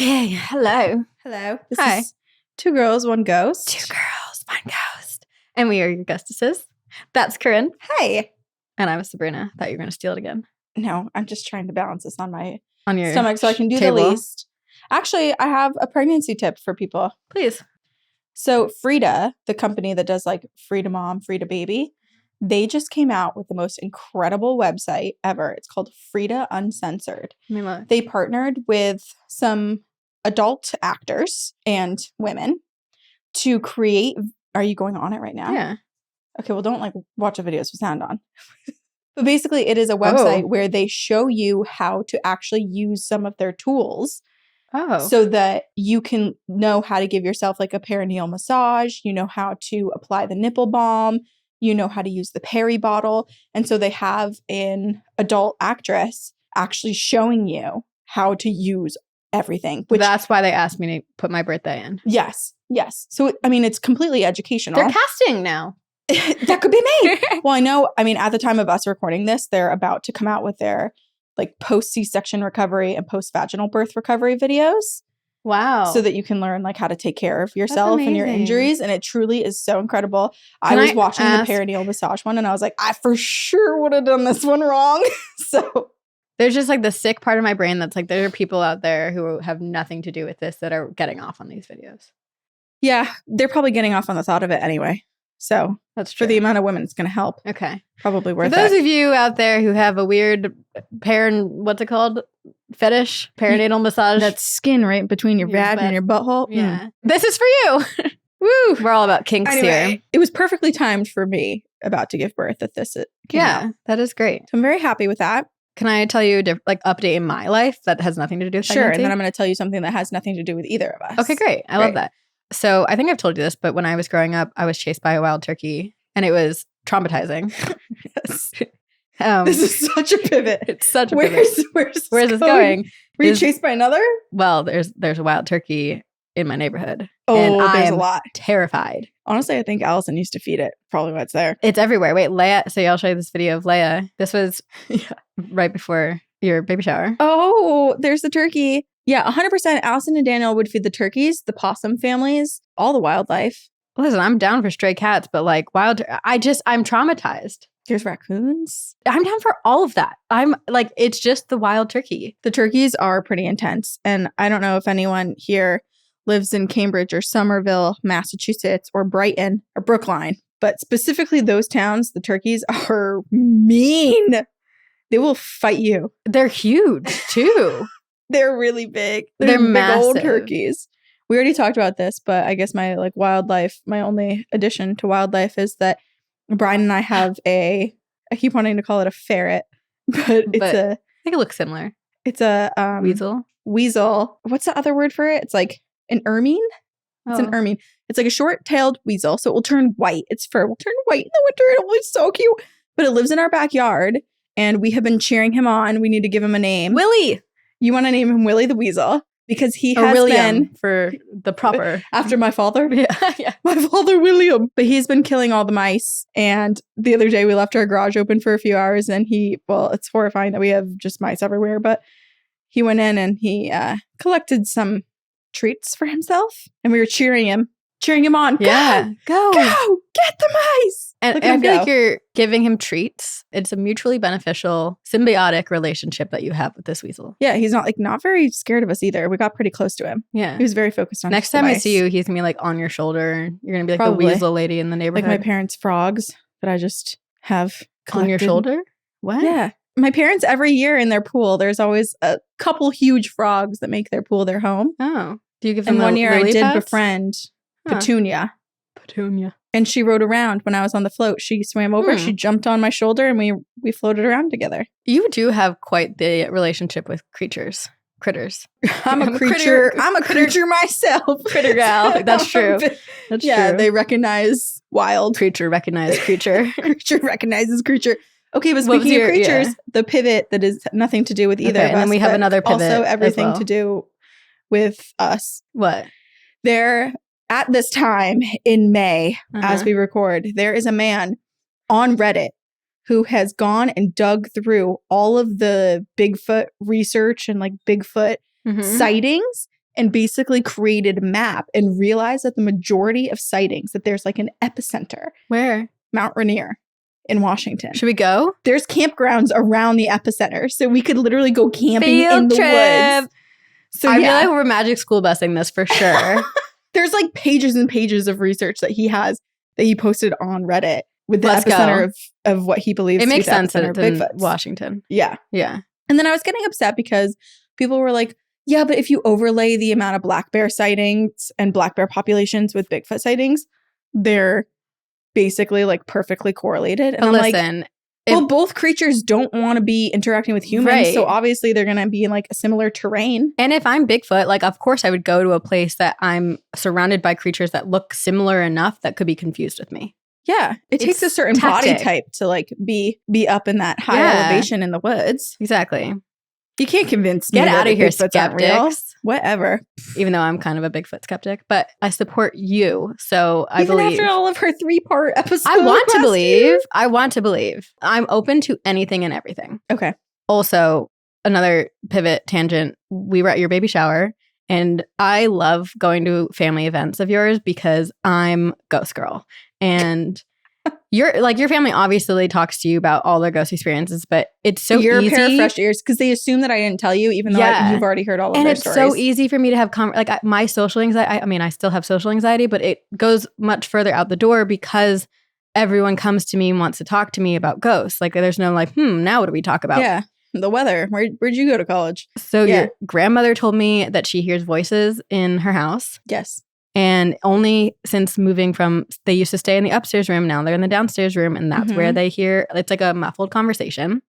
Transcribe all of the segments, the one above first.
Okay, hello. Hello. This Hi. is Two Girls, One Ghost. Two girls, one ghost. And we are your ghostesses. That's Corinne. Hey. And I'm Sabrina. Thought you were going to steal it again. No, I'm just trying to balance this on my On your stomach so I can do table. the least. Actually, I have a pregnancy tip for people. Please. So Frida, the company that does like Frida Mom, Frida Baby, they just came out with the most incredible website ever. It's called Frida Uncensored. Let me look. They partnered with some adult actors and women to create. Are you going on it right now? Yeah. Okay, well, don't like watch the videos with sound on. But basically, it is a website where they show you how to actually use some of their tools so that you can know how to give yourself like a perineal massage. You know how to apply the nipple balm. You know how to use the peri bottle. And so they have an adult actress actually showing you how to use everything. Which, that's why they asked me to put my birthday in. Yes. So, I mean, it's completely educational. They're casting now. That could be me. Well, I know, I mean, at the time of us recording this, they're about to come out with their like post C-section recovery and post vaginal birth recovery videos. Wow. So that you can learn like how to take care of yourself and your injuries. And it truly is so incredible. I was watching the perineal massage one and I was like, I for sure would have done this one wrong. So there's just like the sick part of my brain that's like, there are people out there who have nothing to do with this that are getting off on these videos. Yeah, they're probably getting off on the thought of it anyway. So that's true. For the amount of women it's going to help. Okay. Probably worth it. For those of you out there who have a weird what's it called? Fetish? Perinatal massage? That skin right between your vag and your butthole. Yeah. This is for you. Woo. We're all about kinks here. It was perfectly timed for me about to give birth that this came out. That is great. So I'm very happy with that. Can I tell you a update in my life that has nothing to do with pregnancy? Sure. And then I'm going to tell you something that has nothing to do with either of us. Okay, great. I love that. So I think I've told you this, but when I was growing up, I was chased by a wild turkey and it was traumatizing. Yes. This is such a pivot. It's such a pivot. Where's this going? Were you chased by another? Well, there's a wild turkey in my neighborhood. Oh, and there's a lot. Terrified. Honestly, I think Allison used to feed it. Probably why it's there. It's everywhere. Wait, Leia. So I'll show you this video of Leia. This was right before your baby shower. Oh, there's the turkey. Yeah, 100%. Allison and Daniel would feed the turkeys, the possum families, all the wildlife. Listen, I'm down for stray cats, but like I'm traumatized. There's raccoons. I'm down for all of that. I'm like, it's just the wild turkey. The turkeys are pretty intense. And I don't know if anyone here lives in Cambridge or Somerville, Massachusetts, or Brighton or Brookline, but specifically those towns, the turkeys are mean. They will fight you. They're huge too. They're really big. They're big massive. Old turkeys. We already talked about this, but I guess my my only addition to wildlife is that Brian and I have I keep wanting to call it a ferret, but I think it looks similar. It's a weasel. Weasel. What's the other word for it? It's like an ermine. It's an ermine. It's like a short-tailed weasel, so it will turn white. Its fur will turn white in the winter. It will be so cute. But it lives in our backyard, and we have been cheering him on. We need to give him a name. Willie. You want to name him Willie the Weasel? Because he has William been for the proper after my father. Yeah. My father William. But he's been killing all the mice. And the other day we left our garage open for a few hours and it's horrifying that we have just mice everywhere. But he went in and he collected some treats for himself. And we were cheering him on. Yeah. Go. Get the mice. And I feel like you're giving him treats. It's a mutually beneficial, symbiotic relationship that you have with this weasel. Yeah, he's not very scared of us either. We got pretty close to him. Yeah. He was very focused on Next time I see you, he's going to be like on your shoulder. You're going to be like Probably. the weasel lady in the neighborhood. Like my parents' frogs that I just have collected. On your shoulder? What? Yeah. My parents, every year in their pool, there's always a couple huge frogs that make their pool their home. Oh. Do you give them And one year I did pads? befriend Petunia. Petunia. And she rode around when I was on the float. She swam over, she jumped on my shoulder, and we floated around together. You do have quite the relationship with critters. I'm a creature. I'm a creature myself. Critter gal. That's true. That's true. They recognize wild. Creature recognize creature. Creature recognizes creature. Okay, but speaking of creatures, the pivot that is nothing to do with either of us. And then we have another pivot. Also everything to do with us. What? There, at this time in May, as we record, there is a man on Reddit who has gone and dug through all of the Bigfoot research and like Bigfoot sightings and basically created a map and realized that the majority of sightings, that there's like an epicenter. Where? Mount Rainier in Washington. Should we go? There's campgrounds around the epicenter. So we could literally go camping in the woods. So I feel like we're magic school busing this for sure. There's like pages and pages of research that he has that he posted on Reddit with the epicenter of what he believes it makes to be the sense that epicenter it's of in Bigfoot. Washington. Yeah. Yeah. And then I was getting upset because people were like, yeah, but if you overlay the amount of black bear sightings and black bear populations with Bigfoot sightings, they're basically like perfectly correlated. And but I'm listen, like, well, both creatures don't want to be interacting with humans. Right. So obviously they're going to be in like a similar terrain. And if I'm Bigfoot, like, of course I would go to a place that I'm surrounded by creatures that look similar enough that could be confused with me. Yeah. It takes a certain body type to like be up in that high elevation in the woods. Exactly. You can't convince me. Get out of here, Bigfoots aren't real. skeptics. Whatever. Even though I'm kind of a Bigfoot skeptic, but I support you. So I Even believe. after all of her 3-part episodes. I want to believe. I want to believe. I'm open to anything and everything. Okay. Also, another pivot tangent. We were at your baby shower, and I love going to family events of yours because I'm ghost girl. And your family obviously talks to you about all their ghost experiences, but it's so You're easy. a pair of fresh ears because they assume that I didn't tell you, even though you've already heard all of their stories. And it's so easy for me to have my social anxiety. I mean, I still have social anxiety, but it goes much further out the door because everyone comes to me and wants to talk to me about ghosts. Like, there's no like, now what do we talk about? Yeah, the weather. Where'd you go to college? So your grandmother told me that she hears voices in her house. Yes. And only since moving they used to stay in the upstairs room. Now they're in the downstairs room. And that's where they hear, it's like a muffled conversation.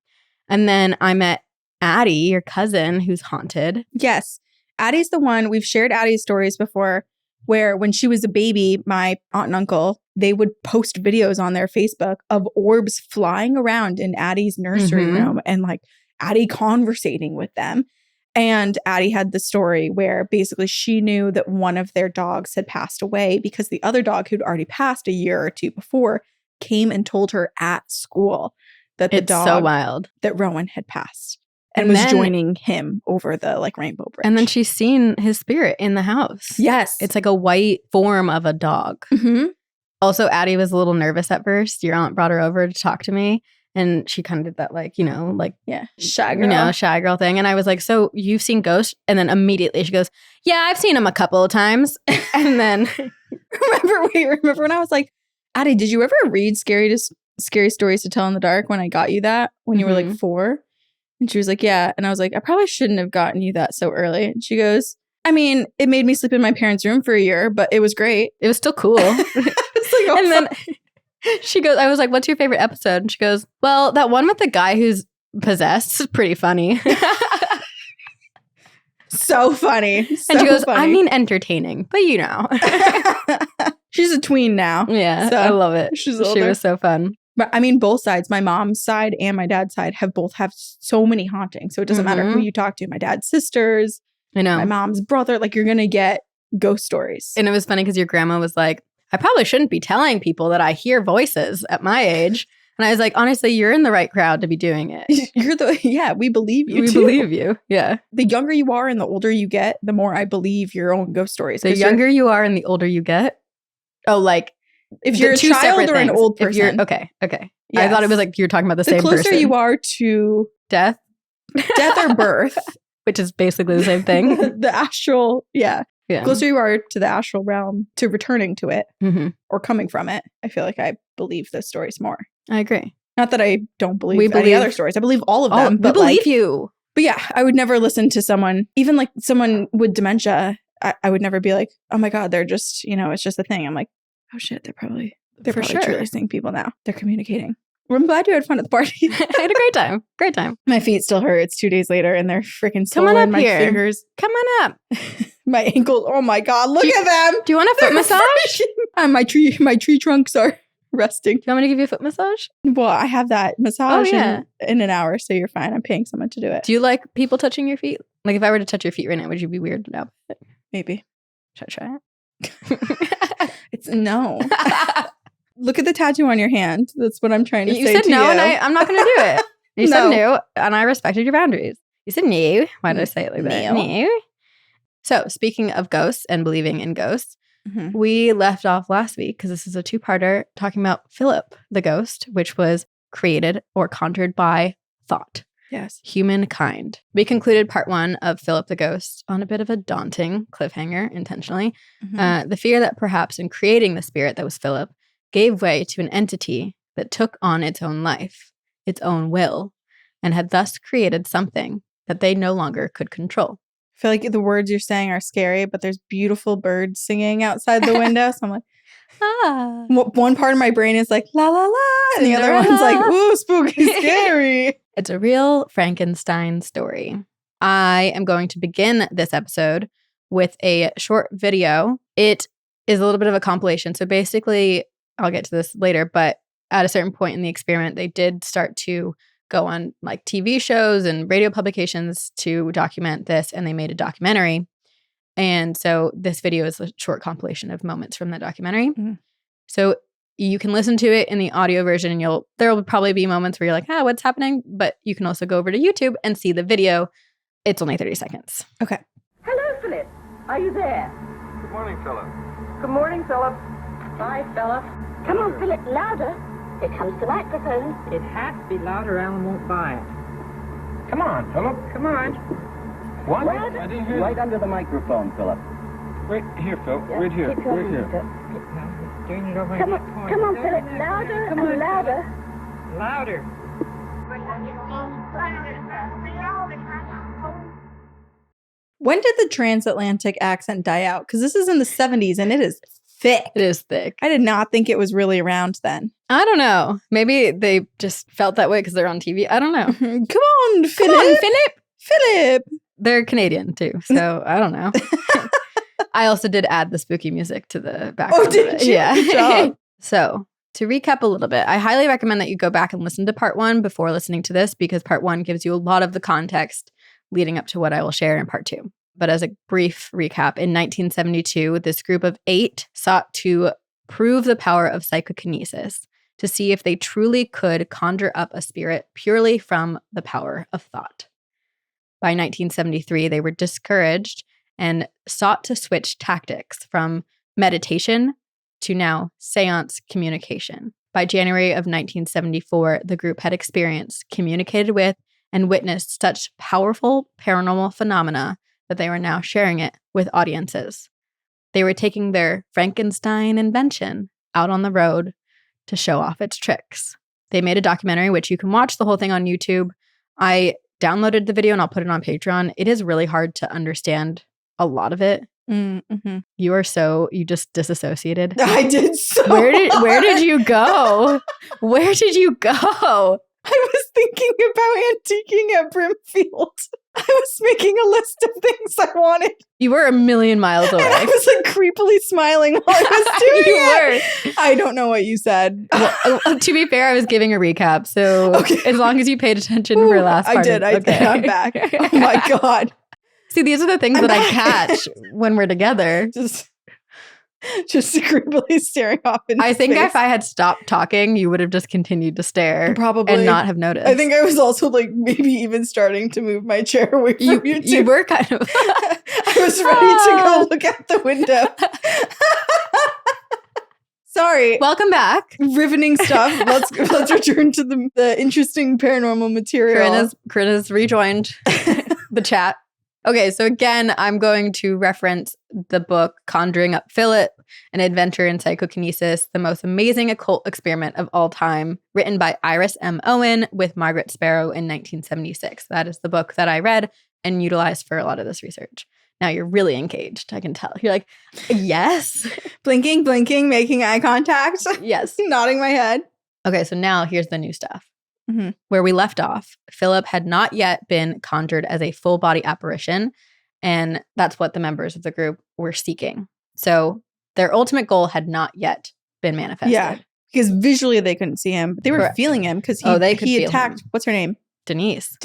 And then I met Addie, your cousin, who's haunted. Yes. Addie's the one, we've shared Addie's stories before, where when she was a baby, my aunt and uncle, they would post videos on their Facebook of orbs flying around in Addie's nursery room and like Addie conversating with them. And Addie had the story where basically she knew that one of their dogs had passed away because the other dog, who'd already passed a year or two before, came and told her at school that the dog so wild. That Rowan had passed and was joining him over the like rainbow bridge. And then she's seen his spirit in the house. Yes. It's like a white form of a dog. Mm-hmm. Also, Addie was a little nervous at first. Your aunt brought her over to talk to me. And she kind of did that, like, shy girl. Shy girl thing. And I was like, so you've seen ghosts? And then immediately she goes, yeah, I've seen them a couple of times. And then remember when I was like, Addie, did you ever read scary stories to tell in the dark when I got you that when you were like 4? And she was like, yeah. And I was like, I probably shouldn't have gotten you that so early. And she goes, I mean, it made me sleep in my parents' room for a year, but it was great. It was still cool. It's like, oh, and then she goes, I was like, what's your favorite episode? And she goes, well, that one with the guy who's possessed is pretty funny. So funny. And she goes, I mean entertaining, but you know. She's a tween now. Yeah, so I love it. She's older. She was so fun. But I mean, both sides, my mom's side and my dad's side, have so many hauntings. So it doesn't matter who you talk to. My dad's sisters. I know. My mom's brother. Like, you're going to get ghost stories. And it was funny because your grandma was like, I probably shouldn't be telling people that I hear voices at my age. And I was like, honestly, you're in the right crowd to be doing it. We believe you. We believe you. Yeah. The younger you are and the older you get, the more I believe your own ghost stories. The younger you are and the older you get. Oh, like if you're a child or an old person. Okay. Yes. I thought it was like you're talking about the same person. The closer you are to death or birth, which is basically the same thing. The astral, yeah. Closer you are to the astral realm, to returning to it or coming from it, I feel like I believe those stories more. I agree. Not that I don't believe any other stories. I believe all of them. But believe you. But yeah, I would never listen to someone, even like someone with dementia. I would never be like, oh my God, they're just, it's just a thing. I'm like, oh shit, they're probably truly seeing people now. They're communicating. Well, I'm glad you had fun at the party. I had a great time. Great time. My feet still hurt. It's 2 days later and they're freaking sore in my fingers. Come on up. My ankles. Oh my God. Look at them. Do you want a foot massage? My tree trunks are resting. Do you want me to give you a foot massage? Well, I have that massage in an hour, so you're fine. I'm paying someone to do it. Do you like people touching your feet? Like if I were to touch your feet right now, would you be weirded out? Maybe. Should I try it? It's no. Look at the tattoo on your hand. That's what I'm trying to say to you. You said no, and I'm not going to do it. You said no, and I respected your boundaries. You said no. Why did I say it like that? No. So speaking of ghosts and believing in ghosts, we left off last week, because this is a two-parter, talking about Philip the ghost, which was created or conjured by thought. Yes. Humankind. We concluded part 1 of Philip the ghost on a bit of a daunting cliffhanger, intentionally. The fear that perhaps in creating the spirit that was Philip gave way to an entity that took on its own life, its own will, and had thus created something that they no longer could control. I feel like the words you're saying are scary, but there's beautiful birds singing outside the window. So I'm like, ah. One part of my brain is like, la, la, la. And the other one's like, ooh, spooky, scary. It's a real Frankenstein story. I am going to begin this episode with a short video. It is a little bit of a compilation. So basically, I'll get to this later, but at a certain point in the experiment, they did start to go on like TV shows and radio publications to document this, and they made a documentary. And so this video is a short compilation of moments from the documentary. So you can listen to it in the audio version, and there will probably be moments where you're like, what's happening? But you can also go over to YouTube and see the video. It's only 30 seconds. Okay. Hello, Philip. Are you there? Good morning, Philip. Good morning, Philip. Hi, Philip. Come on, Philip, louder. Here comes the microphone. It has to be louder, Alan won't buy it. Come on, Philip. Come on. What? I didn't hear. Right under the microphone, Philip. Right here, Phil. Yeah, Right here. keep going, Right here. Philip. Doing it over Come in on, the corner. come on, Doing Philip, it. louder Come and on, louder. Philip. Louder. When did the transatlantic accent die out? Because this is in the 70s and it is thick. It is thick. I did not think it was really around then. I don't know. Maybe they just felt that way because they're on TV. I don't know. Come on, Philip. Philip. They're Canadian too, so I don't know. I also did add the spooky music to the background. Oh, did you? Yeah. Good job. So to recap a little bit, I highly recommend that you go back and listen to part 1 before listening to this, because part 1 gives you a lot of the context leading up to what I will share in part 2. But as a brief recap, in 1972, this group of 8 sought to prove the power of psychokinesis to see if they truly could conjure up a spirit purely from the power of thought. By 1973, they were discouraged and sought to switch tactics from meditation to now seance communication. By January of 1974, the group had experienced, communicated with, and witnessed such powerful paranormal phenomena that they were now sharing it with audiences. They were taking their Frankenstein invention out on the road to show off its tricks. They made a documentary, which you can watch the whole thing on YouTube. I downloaded the video and I'll put it on Patreon. It is really hard to understand a lot of it. Mm-hmm. You just disassociated. I did so Where hard. did you go? Where did you go? I was thinking about antiquing at Brimfield. I was making a list of things I wanted. You were a million miles away. And I was like creepily smiling while I was doing it. I don't know what you said. Well, to be fair, I was giving a recap. So as long as you paid attention for last part. I did. I'm back. Oh my God. See, these are the things that I catch when we're together. Just creepily staring off into I think space. if I had stopped talking, you would have just continued to stare. Probably. And not have noticed. I think I was also like maybe even starting to move my chair away from you too. You were kind of. I was ready to go look out the window. Sorry. Welcome back. Riveting stuff. Let's return to the interesting paranormal material. Corinne has rejoined the chat. Okay, so again, I'm going to reference the book Conjuring Up Philip, An Adventure in Psychokinesis, the most amazing occult experiment of all time, written by Iris M. Owen with Margaret Sparrow in 1976. That is the book that I read and utilized for a lot of this research. Now you're really engaged, I can tell. You're like, yes. Blinking, making eye contact. Yes. Nodding my head. Okay, so now here's the new stuff. Mm-hmm. Where we left off, Philip had not yet been conjured as a full body apparition, and that's what the members of the group were seeking. So their ultimate goal had not yet been manifested. Yeah, because visually they couldn't see him, but they were feeling him because he attacked. What's her name? Denise.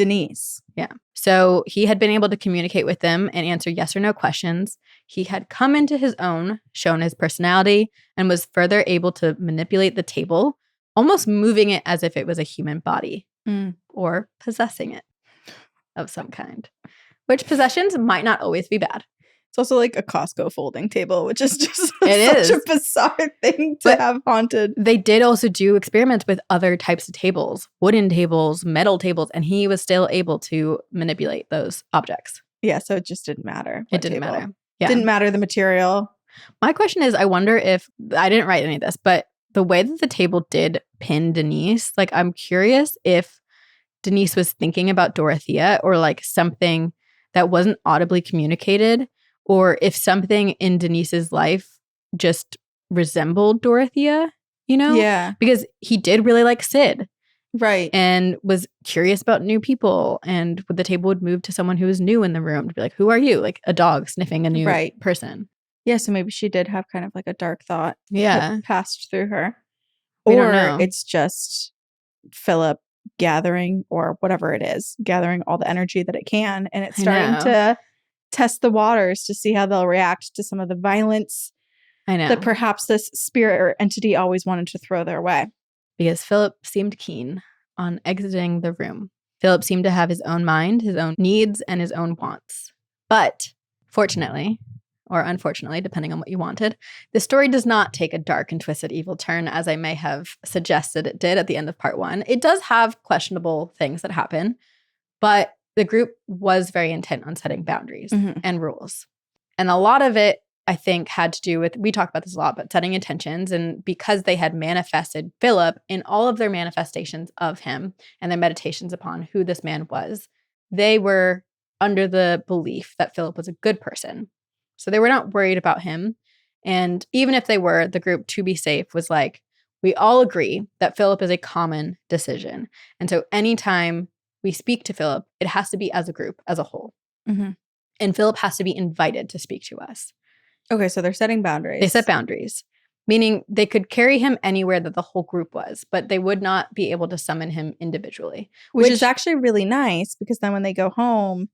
Yeah. So he had been able to communicate with them and answer yes or no questions. He had come into his own, shown his personality, and was further able to manipulate the table, almost moving it as if it was a human body or possessing it of some kind, which possessions might not always be bad. It's also like a Costco folding table, which is just It such is. a bizarre thing to have haunted. They did also do experiments with other types of tables, wooden tables, metal tables, and he was still able to manipulate those objects. Yeah, so it just didn't matter. It didn't matter. Yeah. Didn't matter the material. My question is, I wonder if, I didn't write any of this, but the way that the table did pin Denise, like I'm curious if Denise was thinking about Dorothea or like something that wasn't audibly communicated, or if something in Denise's life just resembled Dorothea, you know? Yeah. Because he did really like Sid. Right. And was curious about new people. And the table would move to someone who was new in the room to be like, who are you? Like a dog sniffing a new person. Yeah, so maybe she did have kind of like a dark thought that passed through her. We don't Or know. it's just Philip gathering, or whatever it is, gathering all the energy that it can. And it's starting to test the waters to see how they'll react to some of the violence that perhaps this spirit or entity always wanted to throw their way. Because Philip seemed keen on exiting the room. Philip seemed to have his own mind, his own needs, and his own wants. But fortunately, or unfortunately, depending on what you wanted, the story does not take a dark and twisted evil turn as I may have suggested it did at the end of part 1. It does have questionable things that happen, but the group was very intent on setting boundaries and rules. And a lot of it, I think, had to do with, we talk about this a lot, but setting intentions. And because they had manifested Philip in all of their manifestations of him and their meditations upon who this man was, they were under the belief that Philip was a good person. So they were not worried about him. And even if they were, the group, to be safe, was like, we all agree that Philip is a common decision. And so anytime we speak to Philip, it has to be as a group, as a whole. And Philip has to be invited to speak to us. Okay, so they're setting boundaries. They set boundaries, meaning they could carry him anywhere that the whole group was, but they would not be able to summon him individually. Which is actually really nice, because then when they go home,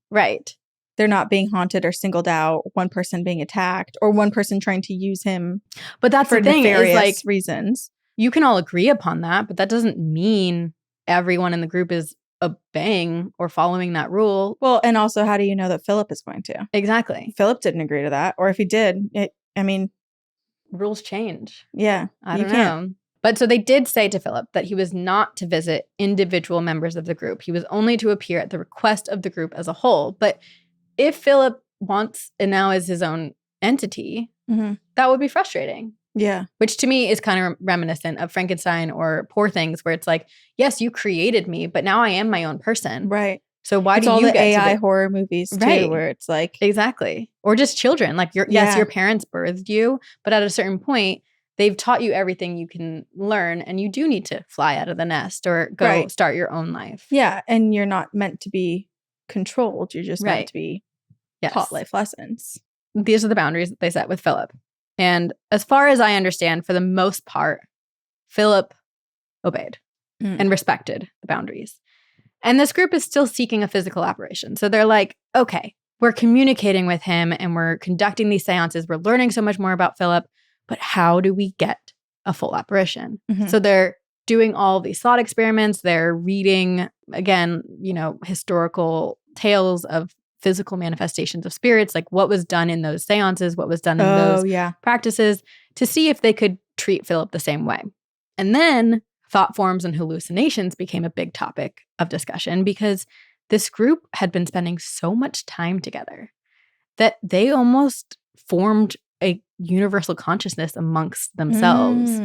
they're not being haunted or singled out, one person being attacked, or one person trying to use him but that's for the thing, nefarious is like, reasons. You can all agree upon that, but that doesn't mean everyone in the group is obeying or following that rule. Well, and also, how do you know that Philip is going to? Exactly. Philip didn't agree to that. Or if he did, rules change. Yeah. I don't know. But so they did say to Philip that he was not to visit individual members of the group. He was only to appear at the request of the group as a whole. But if Philip wants and now is his own entity, that would be frustrating. Yeah. Which to me is kind of reminiscent of Frankenstein or Poor Things, where it's like, yes, you created me, but now I am my own person. Right. So why it's do all you the get AI to horror movies too, where it's like, exactly. Or just children. Like yes, your parents birthed you, but at a certain point, they've taught you everything you can learn, and you do need to fly out of the nest or go start your own life. Yeah. And you're not meant to be controlled. You're just meant to be taught life lessons. These are the boundaries that they set with Philip. And as far as I understand, for the most part, Philip obeyed and respected the boundaries. And this group is still seeking a physical apparition. So they're like, okay, we're communicating with him and we're conducting these seances. We're learning so much more about Philip, but how do we get a full apparition? So they're doing all these thought experiments. They're reading, again, historical tales of physical manifestations of spirits, like what was done in those seances, what was done in those practices, to see if they could treat Philip the same way. And then thought forms and hallucinations became a big topic of discussion, because this group had been spending so much time together that they almost formed a universal consciousness amongst themselves.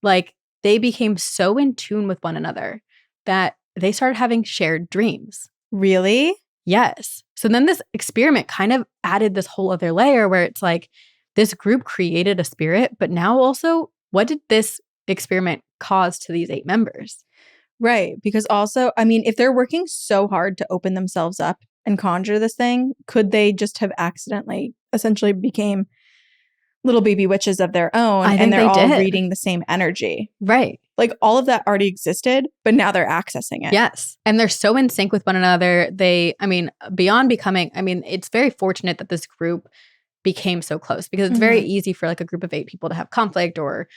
Like they became so in tune with one another that they started having shared dreams. Really? Yes. So then this experiment kind of added this whole other layer where it's like this group created a spirit, but now also, what did this experiment cause to these 8 members? Right. Because also, I mean, if they're working so hard to open themselves up and conjure this thing, could they just have accidentally essentially became little baby witches of their own, and they're all reading the same energy? Right. Like all of that already existed, but now they're accessing it. Yes. And they're so in sync with one another. Beyond becoming, it's very fortunate that this group became so close, because it's very easy for like a group of 8 people to have conflict or,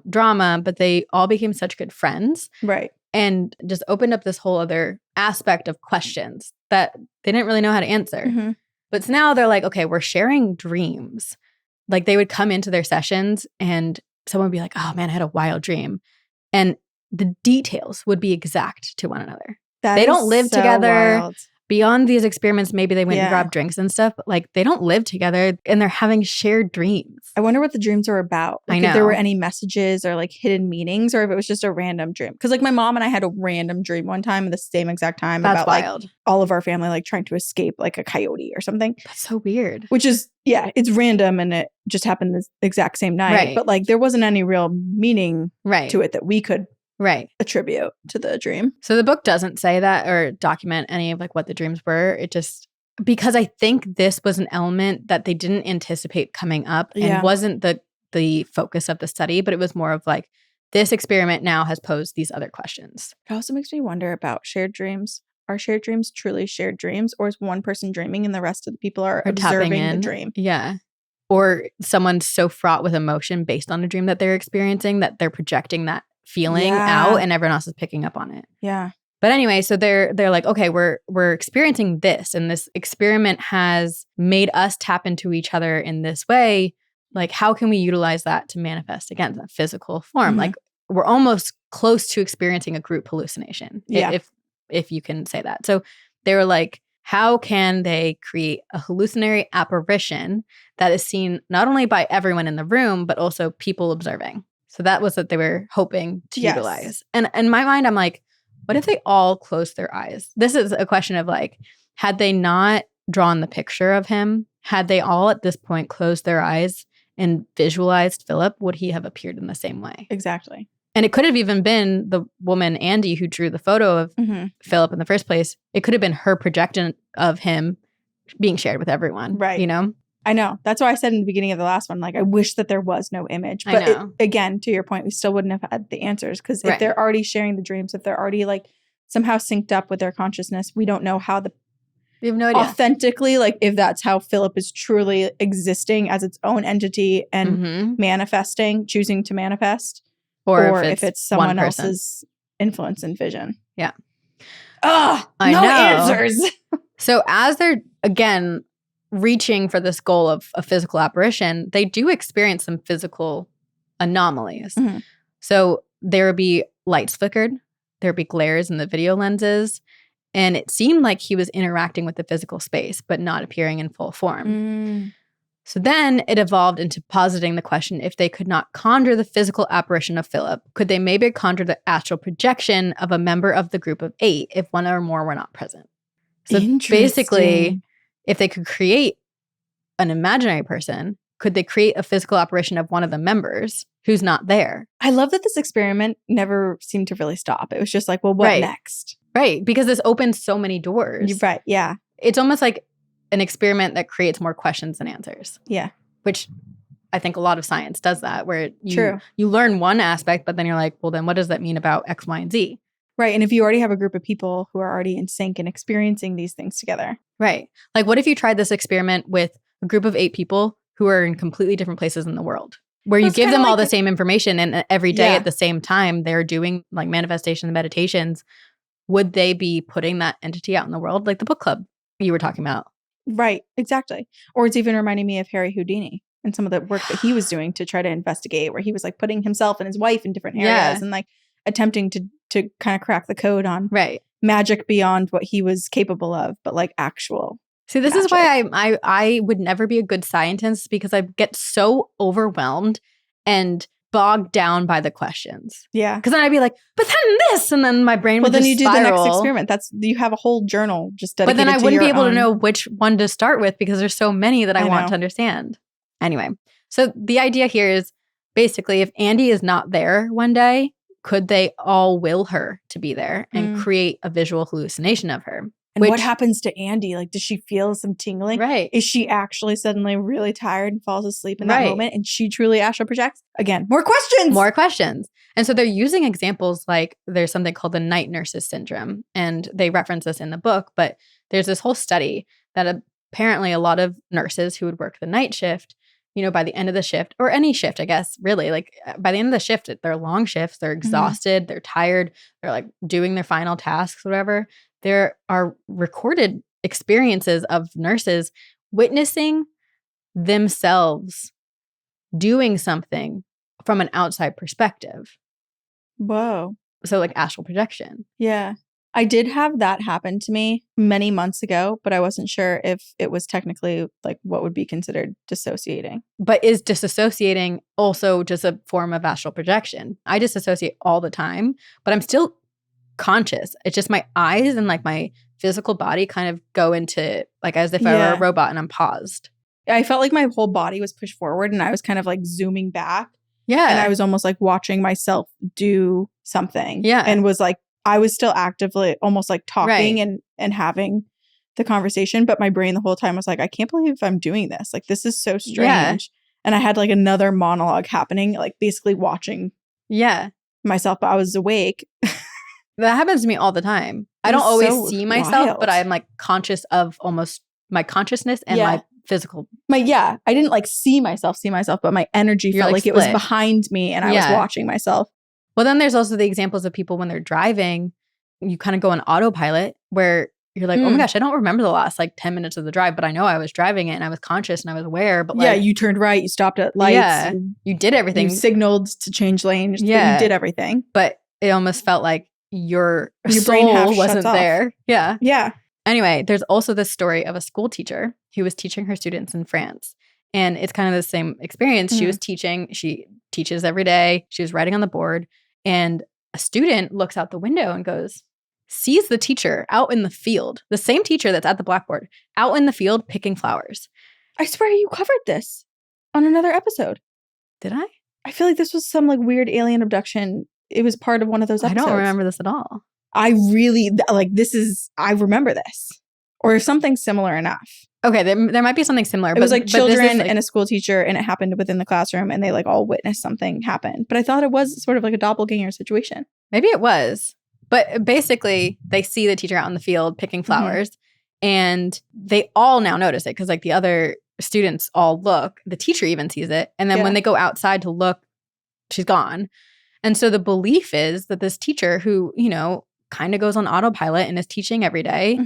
drama, but they all became such good friends. Right. And just opened up this whole other aspect of questions that they didn't really know how to answer. But now they're like, okay, we're sharing dreams. Like they would come into their sessions and someone would be like, oh man, I had a wild dream. And the details would be exact to one another. They don't live together. Wild. Beyond these experiments, maybe they went and grabbed drinks and stuff, but like they don't live together and they're having shared dreams. I wonder what the dreams are about. Like, I know. if there were any messages or like hidden meanings, or if it was just a random dream. Because like my mom and I had a random dream one time at the same exact time about wild. Like all of our family like trying to escape like a coyote or something. That's so weird. Which is, it's random and it just happened the exact same night. Right. But like there wasn't any real meaning to it that we could attribute to the dream. So the book doesn't say that or document any of like what the dreams were. It just, because I think this was an element that they didn't anticipate coming up and wasn't the focus of the study, but it was more of like, this experiment now has posed these other questions. It also makes me wonder about shared dreams. Are shared dreams truly shared dreams, or is one person dreaming and the rest of the people are observing the dream? Yeah. Or someone's so fraught with emotion based on a dream that they're experiencing that they're projecting that feeling out and everyone else is picking up on it. Yeah. But anyway, so they're like, okay, we're experiencing this, and this experiment has made us tap into each other in this way. Like, how can we utilize that to manifest again that physical form? Mm-hmm. Like, we're almost close to experiencing a group hallucination, if you can say that. So they were like, how can they create a hallucinatory apparition that is seen not only by everyone in the room, but also people observing? So that was what they were hoping to utilize. And in my mind, I'm like, what if they all closed their eyes? This is a question of like, had they not drawn the picture of him, had they all at this point closed their eyes and visualized Philip, would he have appeared in the same way? Exactly. And it could have even been the woman, Andy, who drew the photo of Philip in the first place. It could have been her projection of him being shared with everyone. Right. You know? I know. That's why I said in the beginning of the last one, like, I wish that there was no image. But again, to your point, we still wouldn't have had the answers. Because if they're already sharing the dreams, if they're already like somehow synced up with their consciousness, we don't know how we have no idea. Authentically, like if that's how Philip is truly existing as its own entity and manifesting, choosing to manifest. Or if it's someone else's influence and vision. Yeah. No answers. So as they're, again, reaching for this goal of a physical apparition, they do experience some physical anomalies. Mm-hmm. So there would be lights flickered. There would be glares in the video lenses. And it seemed like he was interacting with the physical space, but not appearing in full form. So then it evolved into positing the question, if they could not conjure the physical apparition of Philip, could they maybe conjure the astral projection of a member of the group of 8 if one or more were not present? So basically, if they could create an imaginary person, could they create a physical apparition of one of the members who's not there? I love that this experiment never seemed to really stop. It was just like, well, what next? Right, because this opens so many doors. Right, yeah. It's almost like an experiment that creates more questions than answers. Yeah. Which I think a lot of science does that, where you learn one aspect, but then you're like, well, then what does that mean about X, Y, and Z? Right. And if you already have a group of people who are already in sync and experiencing these things together. Right. Like, what if you tried this experiment with a group of 8 people who are in completely different places in the world, where you give them all the same information and every day at the same time they're doing like manifestation and meditations? Would they be putting that entity out in the world? Like the book club you were talking about. Right. Exactly. Or it's even reminding me of Harry Houdini and some of the work that he was doing to try to investigate, where he was like putting himself and his wife in different areas and like attempting to kind of crack the code on magic beyond what he was capable of, but like actual. See, this is why I would never be a good scientist, because I get so overwhelmed and bogged down by the questions. Yeah. Because then I'd be like, but then this, and then my brain would then just you do spiral. the next experiment. You have a whole journal just dedicated to But then I wouldn't be able to know which one to start with, because there's so many that I want to understand. Anyway, so the idea here is basically, if Andy is not there one day, could they all will her to be there and create a visual hallucination of her? And what happens to Andy? Like, does she feel some tingling? Right. Is she actually suddenly really tired and falls asleep in that moment, and she truly astral projects? Again, more questions. More questions. And so they're using examples like there's something called the night nurses syndrome. And they reference this in the book, but there's this whole study that apparently a lot of nurses who would work the night shift, you know, by the end of the shift, or any shift, I guess, really, like by the end of the shift, they're long shifts, they're exhausted, they're tired, they're like doing their final tasks, whatever. There are recorded experiences of nurses witnessing themselves doing something from an outside perspective. Whoa. So like astral projection. Yeah. I did have that happen to me many months ago, but I wasn't sure if it was technically like what would be considered dissociating. But is disassociating also just a form of astral projection? I disassociate all the time, but I'm still conscious. It's just my eyes and like my physical body kind of go into like as if I were a robot and I'm paused. I felt like my whole body was pushed forward and I was kind of like zooming back. Yeah. And I was almost like watching myself do something. Yeah. And was like, I was still actively almost like talking and having the conversation. But my brain the whole time was like, I can't believe I'm doing this. Like, this is so strange. Yeah. And I had like another monologue happening, like basically watching myself, but I was awake. That happens to me all the time. I don't always see myself, but I'm like conscious of almost my consciousness and my physical. I didn't like see myself, but my energy felt like it was behind me and I was watching myself. Well, then there's also the examples of people when they're driving, you kind of go on autopilot where you're like, oh my gosh, I don't remember the last like 10 minutes of the drive, but I know I was driving it and I was conscious and I was aware. But like, you turned right, you stopped at lights. Yeah, you did everything. You signaled to change lanes. Yeah. You did everything. But it almost felt like your brain soul wasn't there. Yeah. Yeah. Anyway, there's also this story of a school teacher who was teaching her students in France. And it's kind of the same experience. She was teaching. She teaches every day. She was writing on the board. And a student looks out the window and sees the teacher out in the field, the same teacher that's at the blackboard, out in the field picking flowers. I swear you covered this on another episode. Did I? I feel like this was some like weird alien abduction. It was part of one of those episodes. I don't remember this at all. I really, like, I remember this. Or something similar enough. Okay, there might be something similar. It was like children and a school teacher, and it happened within the classroom, and they like all witnessed something happen. But I thought it was sort of like a doppelganger situation. Maybe it was. But basically, they see the teacher out in the field picking flowers, and they all now notice it because like the other students all look. The teacher even sees it. And then when they go outside to look, she's gone. And so the belief is that this teacher who, you know, kind of goes on autopilot and is teaching every day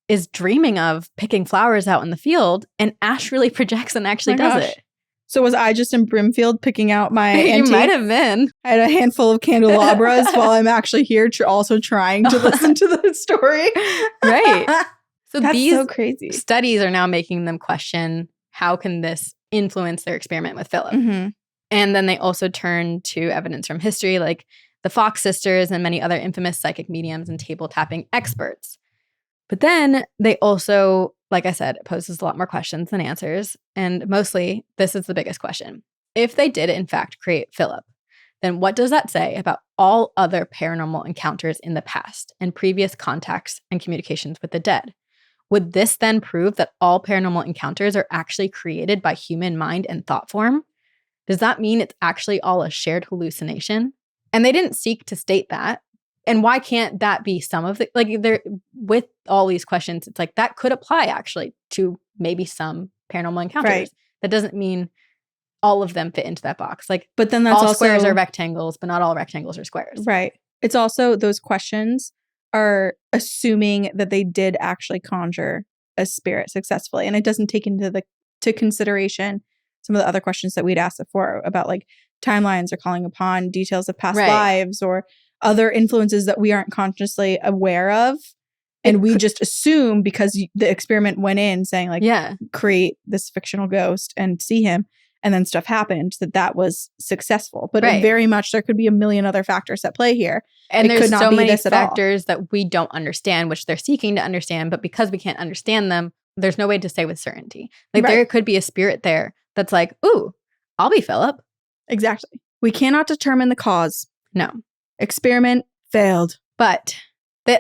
is dreaming of picking flowers out in the field and astrally projects and actually does it. So was I just in Brimfield picking out my You might have been. I had a handful of candelabras while I'm actually here also trying to listen to the story. Right. So That's these so crazy. Studies are now making them question how can this influence their experiment with Philip. And then they also turn to evidence from history like the Fox sisters and many other infamous psychic mediums and table tapping experts. But then they also, like I said, it poses a lot more questions than answers. And mostly, this is the biggest question. If they did, in fact, create Philip, then what does that say about all other paranormal encounters in the past and previous contacts and communications with the dead? Would this then prove that all paranormal encounters are actually created by human mind and thought form? Does that mean it's actually all a shared hallucination? And they didn't seek to state that. And why can't that be some of the, like, they're with all these questions, it's like that could apply actually to maybe some paranormal encounters. Right. That doesn't mean all of them fit into that box. Like, but then that's all also, squares are rectangles, but not all rectangles are squares. Right. It's also, those questions are assuming that they did actually conjure a spirit successfully. And it doesn't take into consideration some of the other questions that we'd asked before about like timelines or calling upon details of past lives or other influences that we aren't consciously aware of. And we just assume because the experiment went in saying like, create this fictional ghost and see him. And then stuff happened that was successful. But very much there could be a million other factors at play here. And there's so many factors that we don't understand, which they're seeking to understand. But because we can't understand them, there's no way to say with certainty. Like there could be a spirit there that's like, ooh, I'll be Philip. Exactly. We cannot determine the cause. No. Experiment failed. But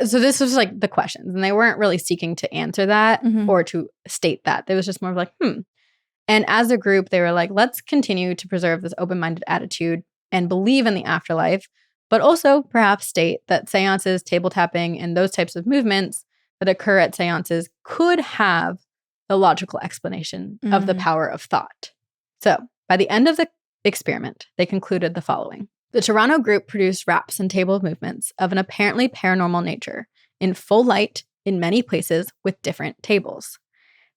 so this was like the questions, and they weren't really seeking to answer that or to state that. It was just more of like, And as a group, they were like, let's continue to preserve this open-minded attitude and believe in the afterlife, but also perhaps state that seances, table tapping, and those types of movements that occur at seances could have the logical explanation of the power of thought. So by the end of the experiment, they concluded the following. The Toronto group produced raps and table movements of an apparently paranormal nature in full light in many places with different tables.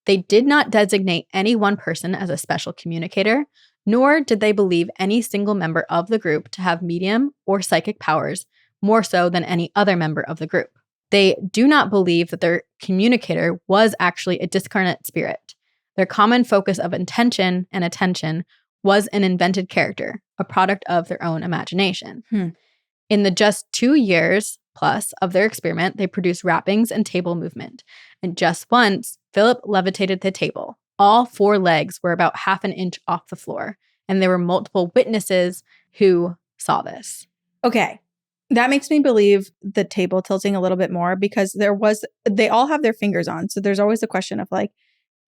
They did not designate any one person as a special communicator, nor did they believe any single member of the group to have medium or psychic powers more so than any other member of the group. They do not believe that their communicator was actually a discarnate spirit. Their common focus of intention and attention was an invented character, a product of their own imagination. In the just 2 years plus of their experiment, they produced wrappings and table movement. And just once, Philip levitated the table. All 4 legs were about half an inch off the floor, and there were multiple witnesses who saw this. Okay. That makes me believe the table tilting a little bit more because they all have their fingers on. So there's always a question of like,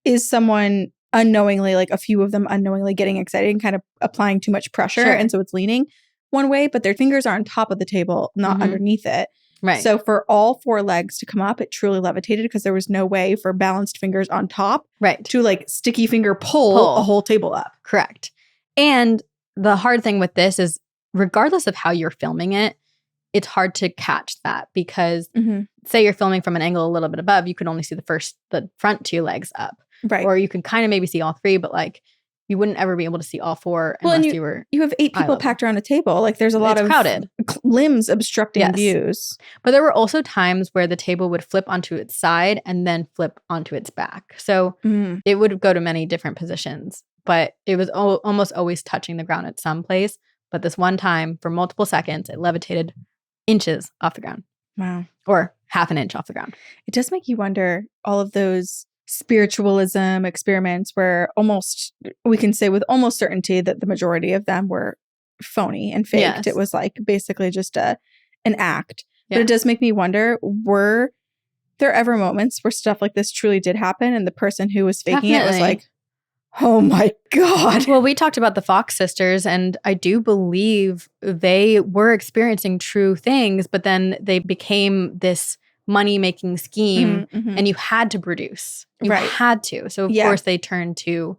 is someone unknowingly, like a few of them unknowingly getting excited and kind of applying too much pressure? Sure. And so it's leaning one way, but their fingers are on top of the table, not underneath it. Right. So for all 4 legs to come up, it truly levitated because there was no way for balanced fingers on top to like sticky finger pull a whole table up. Correct. And the hard thing with this is regardless of how you're filming it, it's hard to catch that because say you're filming from an angle a little bit above, you can only see the front 2 legs up. Right. Or you can kind of maybe see all 3, but like you wouldn't ever be able to see all 4 unless you were. You have 8 people packed around a table. Like there's a lot of crowded limbs obstructing views. But there were also times where the table would flip onto its side and then flip onto its back. So it would go to many different positions, but it was almost always touching the ground at some place. But this one time for multiple seconds, it levitated inches off the ground. Wow. Or half an inch off the ground. It does make you wonder all of those spiritualism experiments where we can say with almost certainty that the majority of them were phony and faked. Yes. It was like basically just an act. But it does make me wonder, were there ever moments where stuff like this truly did happen and the person who was faking it was like, oh my God. Well, we talked about the Fox sisters, and I do believe they were experiencing true things, but then they became this money-making scheme, and you had to produce. You had to. So, of course, they turned to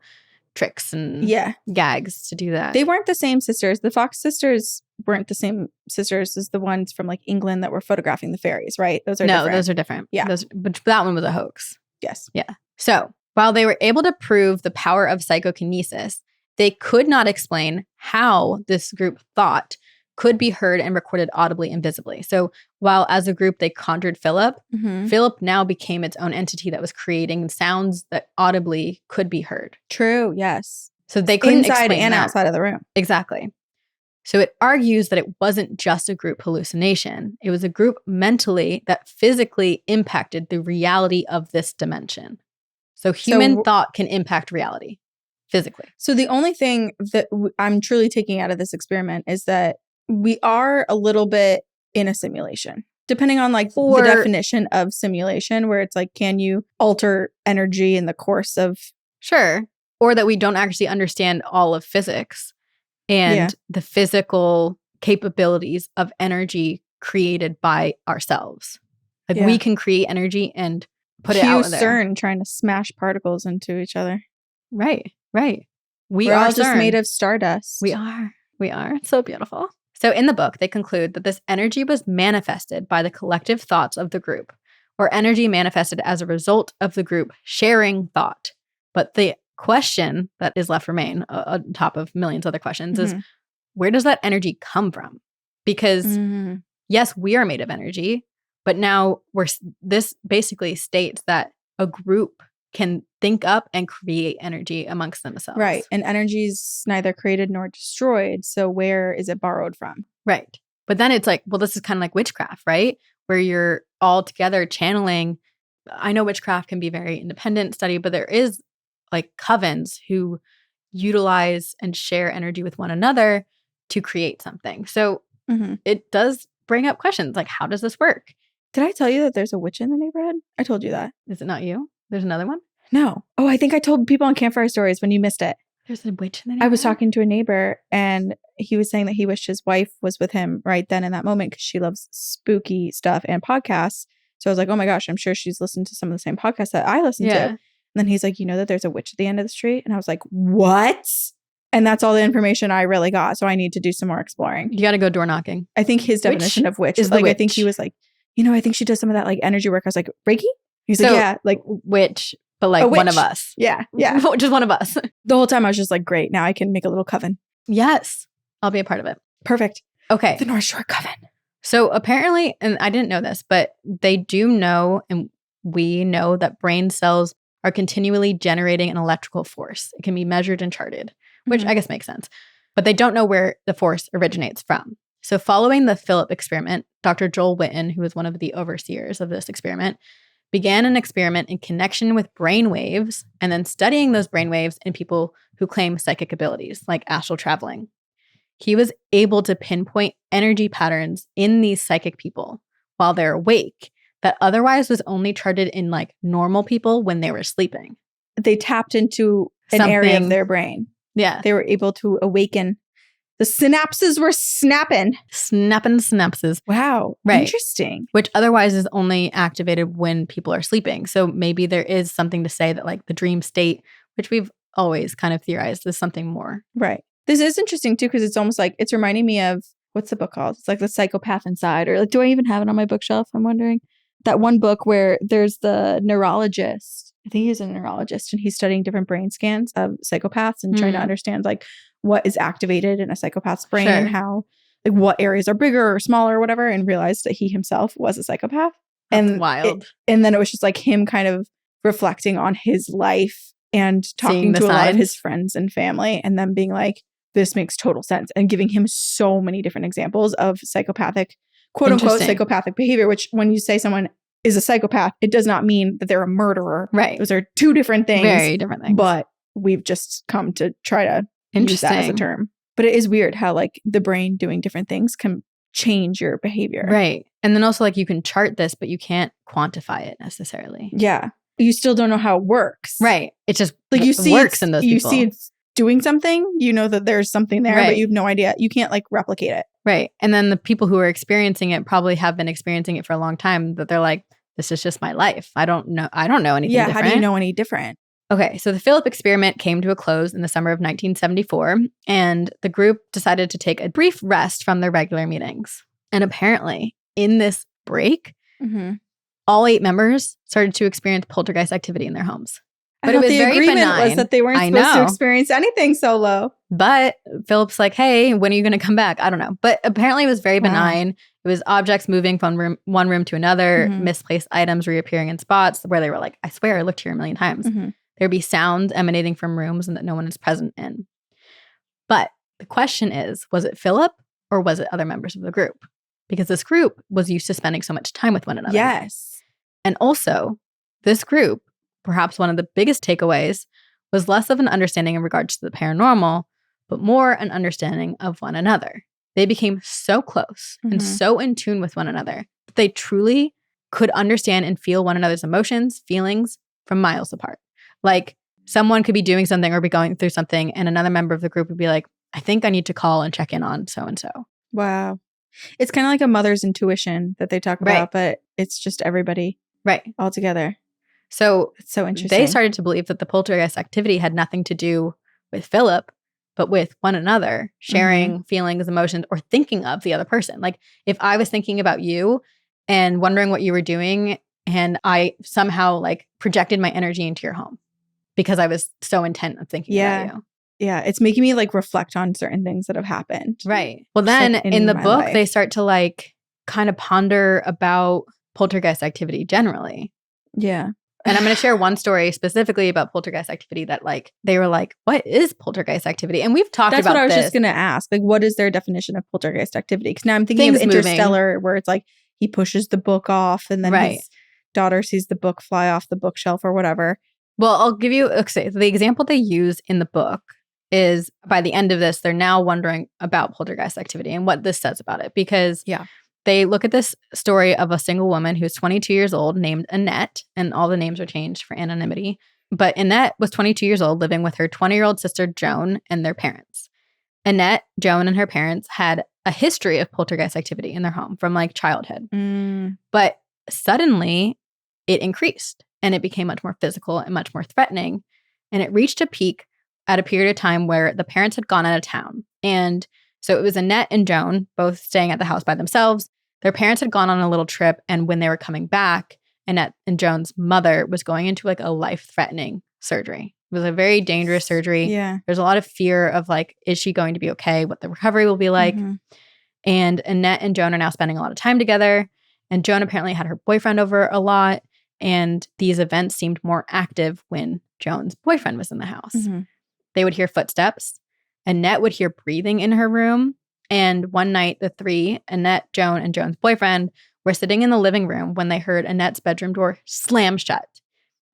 tricks and gags to do that. They weren't the same sisters. The Fox sisters weren't the same sisters as the ones from like England that were photographing the fairies, right? Those are different. Those are different. Yeah. But that one was a hoax. Yes. Yeah. So, while they were able to prove the power of psychokinesis, they could not explain how this group thought could be heard and recorded audibly and visibly. So while as a group they conjured Philip, Philip now became its own entity that was creating sounds that audibly could be heard. True, yes. So they couldn't inside explain and that. outside of the room. Exactly. So it argues that it wasn't just a group hallucination. It was a group mentally that physically impacted the reality of this dimension. So human thought can impact reality physically. So the only thing that I'm truly taking out of this experiment is that we are a little bit in a simulation, depending on like the definition of simulation, where it's like, can you alter energy in the course of... Sure. Or that we don't actually understand all of physics and the physical capabilities of energy created by ourselves. Like we can create energy and put it out there. CERN trying to smash particles into each other. Right. We're all CERN. just made of stardust. We are. It's so beautiful. So in the book, they conclude that this energy was manifested by the collective thoughts of the group, or energy manifested as a result of the group sharing thought. But the question that is left remain, on top of millions of other questions, is where does that energy come from? Because yes, we are made of energy, but now this basically states that a group can think up and create energy amongst themselves. Right. And energy's neither created nor destroyed. So where is it borrowed from? Right. But then it's like, well, this is kind of like witchcraft, right? Where you're all together channeling. I know witchcraft can be very independent study, but there is like covens who utilize and share energy with one another to create something. So it does bring up questions like, how does this work? Did I tell you that there's a witch in the neighborhood? I told you that. Is it not you? There's another one? No. Oh, I think I told people on Campfire Stories when you missed it. There's a witch in the neighborhood? I was talking to a neighbor and he was saying that he wished his wife was with him right then in that moment because she loves spooky stuff and podcasts. So I was like, oh my gosh, I'm sure she's listened to some of the same podcasts that I listen to. And then he's like, you know that there's a witch at the end of the street? And I was like, what? And that's all the information I really got. So I need to do some more exploring. You got to go door knocking. I think his definition of witch is like, I think he was like, you know, I think she does some of that like energy work. I was like, Reiki? He's like, yeah, like witch but like one of us. Yeah. Just one of us. The whole time I was just like, great, now I can make a little coven. Yes. I'll be a part of it. Perfect. Okay. The North Shore Coven. So apparently, and I didn't know this, but they do know, and we know that brain cells are continually generating an electrical force. It can be measured and charted, which I guess makes sense. But they don't know where the force originates from. So following the Philip experiment, Dr. Joel Witten, who was one of the overseers of this experiment, began an experiment in connection with brain waves and then studying those brain waves in people who claim psychic abilities, like astral traveling. He was able to pinpoint energy patterns in these psychic people while they're awake that otherwise was only charted in like normal people when they were sleeping. They tapped into an area of their brain. Yeah. They were able to awaken. The synapses were snapping. Snapping synapses. Wow. Right. Interesting. Which otherwise is only activated when people are sleeping. So maybe there is something to say that like the dream state, which we've always kind of theorized, is something more. Right. This is interesting too, because it's almost like it's reminding me of, what's the book called? It's like The Psychopath Inside, or like, do I even have it on my bookshelf? I'm wondering. That one book where there's the neurologist. I think he's a neurologist and he's studying different brain scans of psychopaths and trying to understand like what is activated in a psychopath's brain and how, like what areas are bigger or smaller or whatever, and realized that he himself was a psychopath. That's wild. And then it was just like him kind of reflecting on his life and talking to a lot of his friends and family and then being like, this makes total sense, and giving him so many different examples of psychopathic, quote unquote, psychopathic behavior, which when you say someone is a psychopath, it does not mean that they're a murderer. Right. Those are two different things. Very different things. But we've just come to try to use that as a term. But it is weird how like the brain doing different things can change your behavior. Right. And then also like you can chart this, but you can't quantify it necessarily. Yeah. You still don't know how it works. Right. It just like you see works in those people. You see it's doing something, you know that there's something there, but you have no idea. You can't like replicate it. Right. And then the people who are experiencing it probably have been experiencing it for a long time, that they're like, this is just my life. I don't know anything different. How do you know any different? Okay, so the Philip experiment came to a close in the summer of 1974, and the group decided to take a brief rest from their regular meetings. And apparently, in this break, all 8 members started to experience poltergeist activity in their homes. But it was very benign. Was that they weren't supposed to experience anything solo. But Philip's like, hey, when are you going to come back? I don't know. But apparently it was very benign. It was objects moving from one room to another, misplaced items reappearing in spots where they were like, I swear I looked here a million times. There'd be sounds emanating from rooms and that no one is present in. But the question is, was it Philip or was it other members of the group? Because this group was used to spending so much time with one another. Yes. And also, this group, perhaps one of the biggest takeaways, was less of an understanding in regards to the paranormal, but more an understanding of one another. They became so close and so in tune with one another that they truly could understand and feel one another's emotions, feelings from miles apart. Like someone could be doing something or be going through something, and another member of the group would be like, I think I need to call and check in on so-and-so. Wow. It's kind of like a mother's intuition that they talk about, but it's just everybody all together. So it's so interesting. They started to believe that the poltergeist activity had nothing to do with Philip, but with one another, sharing feelings, emotions, or thinking of the other person. Like if I was thinking about you and wondering what you were doing, and I somehow like projected my energy into your home because I was so intent of thinking about you. Yeah, it's making me like reflect on certain things that have happened. Right. Well, then in the book, they start to like kind of ponder about poltergeist activity generally. Yeah. And I'm going to share one story specifically about poltergeist activity that like, they were like, what is poltergeist activity? And we've talked about this. That's what I was just going to ask. Like, what is their definition of poltergeist activity? Because now I'm thinking of Interstellar, where it's like he pushes the book off and then his daughter sees the book fly off the bookshelf or whatever. Well, I'll give you, okay, the example they use in the book is by the end of this, they're now wondering about poltergeist activity and what this says about it. Because they look at this story of a single woman who's 22 years old named Annette, and all the names are changed for anonymity. But Annette was 22 years old, living with her 20-year-old sister, Joan, and their parents. Annette, Joan, and her parents had a history of poltergeist activity in their home from like childhood. But suddenly it increased and it became much more physical and much more threatening. And it reached a peak at a period of time where the parents had gone out of town. And so it was Annette and Joan both staying at the house by themselves. Their parents had gone on a little trip, and when they were coming back, Annette and Joan's mother was going into like a life-threatening surgery. It was a very dangerous surgery. Yeah. There's a lot of fear of like, is she going to be okay? What the recovery will be like. Mm-hmm. And Annette and Joan are now spending a lot of time together. And Joan apparently had her boyfriend over a lot. And these events seemed more active when Joan's boyfriend was in the house. Mm-hmm. They would hear footsteps. Annette would hear breathing in her room. And one night, the three, Annette, Joan, and Joan's boyfriend, were sitting in the living room when they heard Annette's bedroom door slam shut.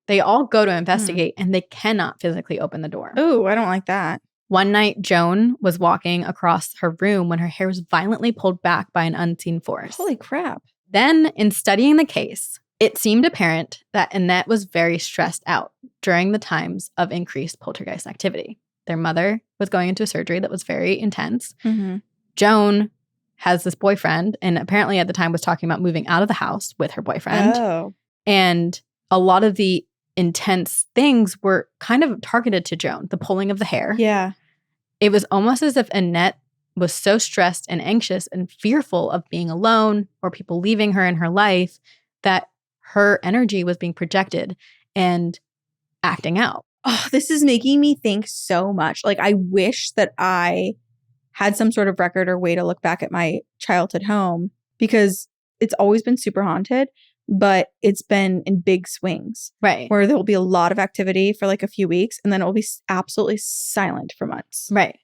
They all go to investigate and they cannot physically open the door. Oh, I don't like that. One night, Joan was walking across her room when her hair was violently pulled back by an unseen force. Holy crap. Then, in studying the case, it seemed apparent that Annette was very stressed out during the times of increased poltergeist activity. Their mother was going into a surgery that was very intense. Mm-hmm. Joan has this boyfriend and apparently at the time was talking about moving out of the house with her boyfriend. Oh. And a lot of the intense things were kind of targeted to Joan, the pulling of the hair. Yeah. It was almost as if Annette was so stressed and anxious and fearful of being alone or people leaving her in her life that her energy was being projected and acting out. Oh, this is making me think so much. Like, I wish that I had some sort of record or way to look back at my childhood home because it's always been super haunted, but it's been in big swings. Right. Where there will be a lot of activity for like a few weeks and then it will be absolutely silent for months. Right.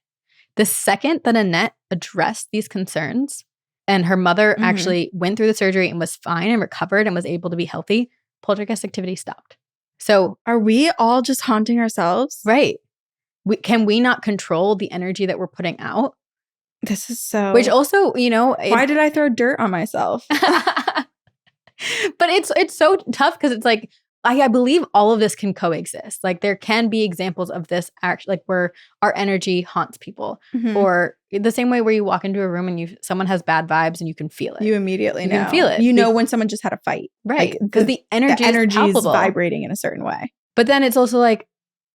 The second that Annette addressed these concerns and her mother actually went through the surgery and was fine and recovered and was able to be healthy, poltergeist activity stopped. So are we all just haunting ourselves? Right. Can we not control the energy that we're putting out? This is so... Which also, you know... Why did I throw dirt on myself? But it's so tough because it's like, I believe all of this can coexist. Like there can be examples of this actually, like where our energy haunts people, or the same way where you walk into a room and someone has bad vibes and you can feel it. You immediately know. You can feel it. You know when someone just had a fight, right? Because the energy is vibrating in a certain way. But then it's also like,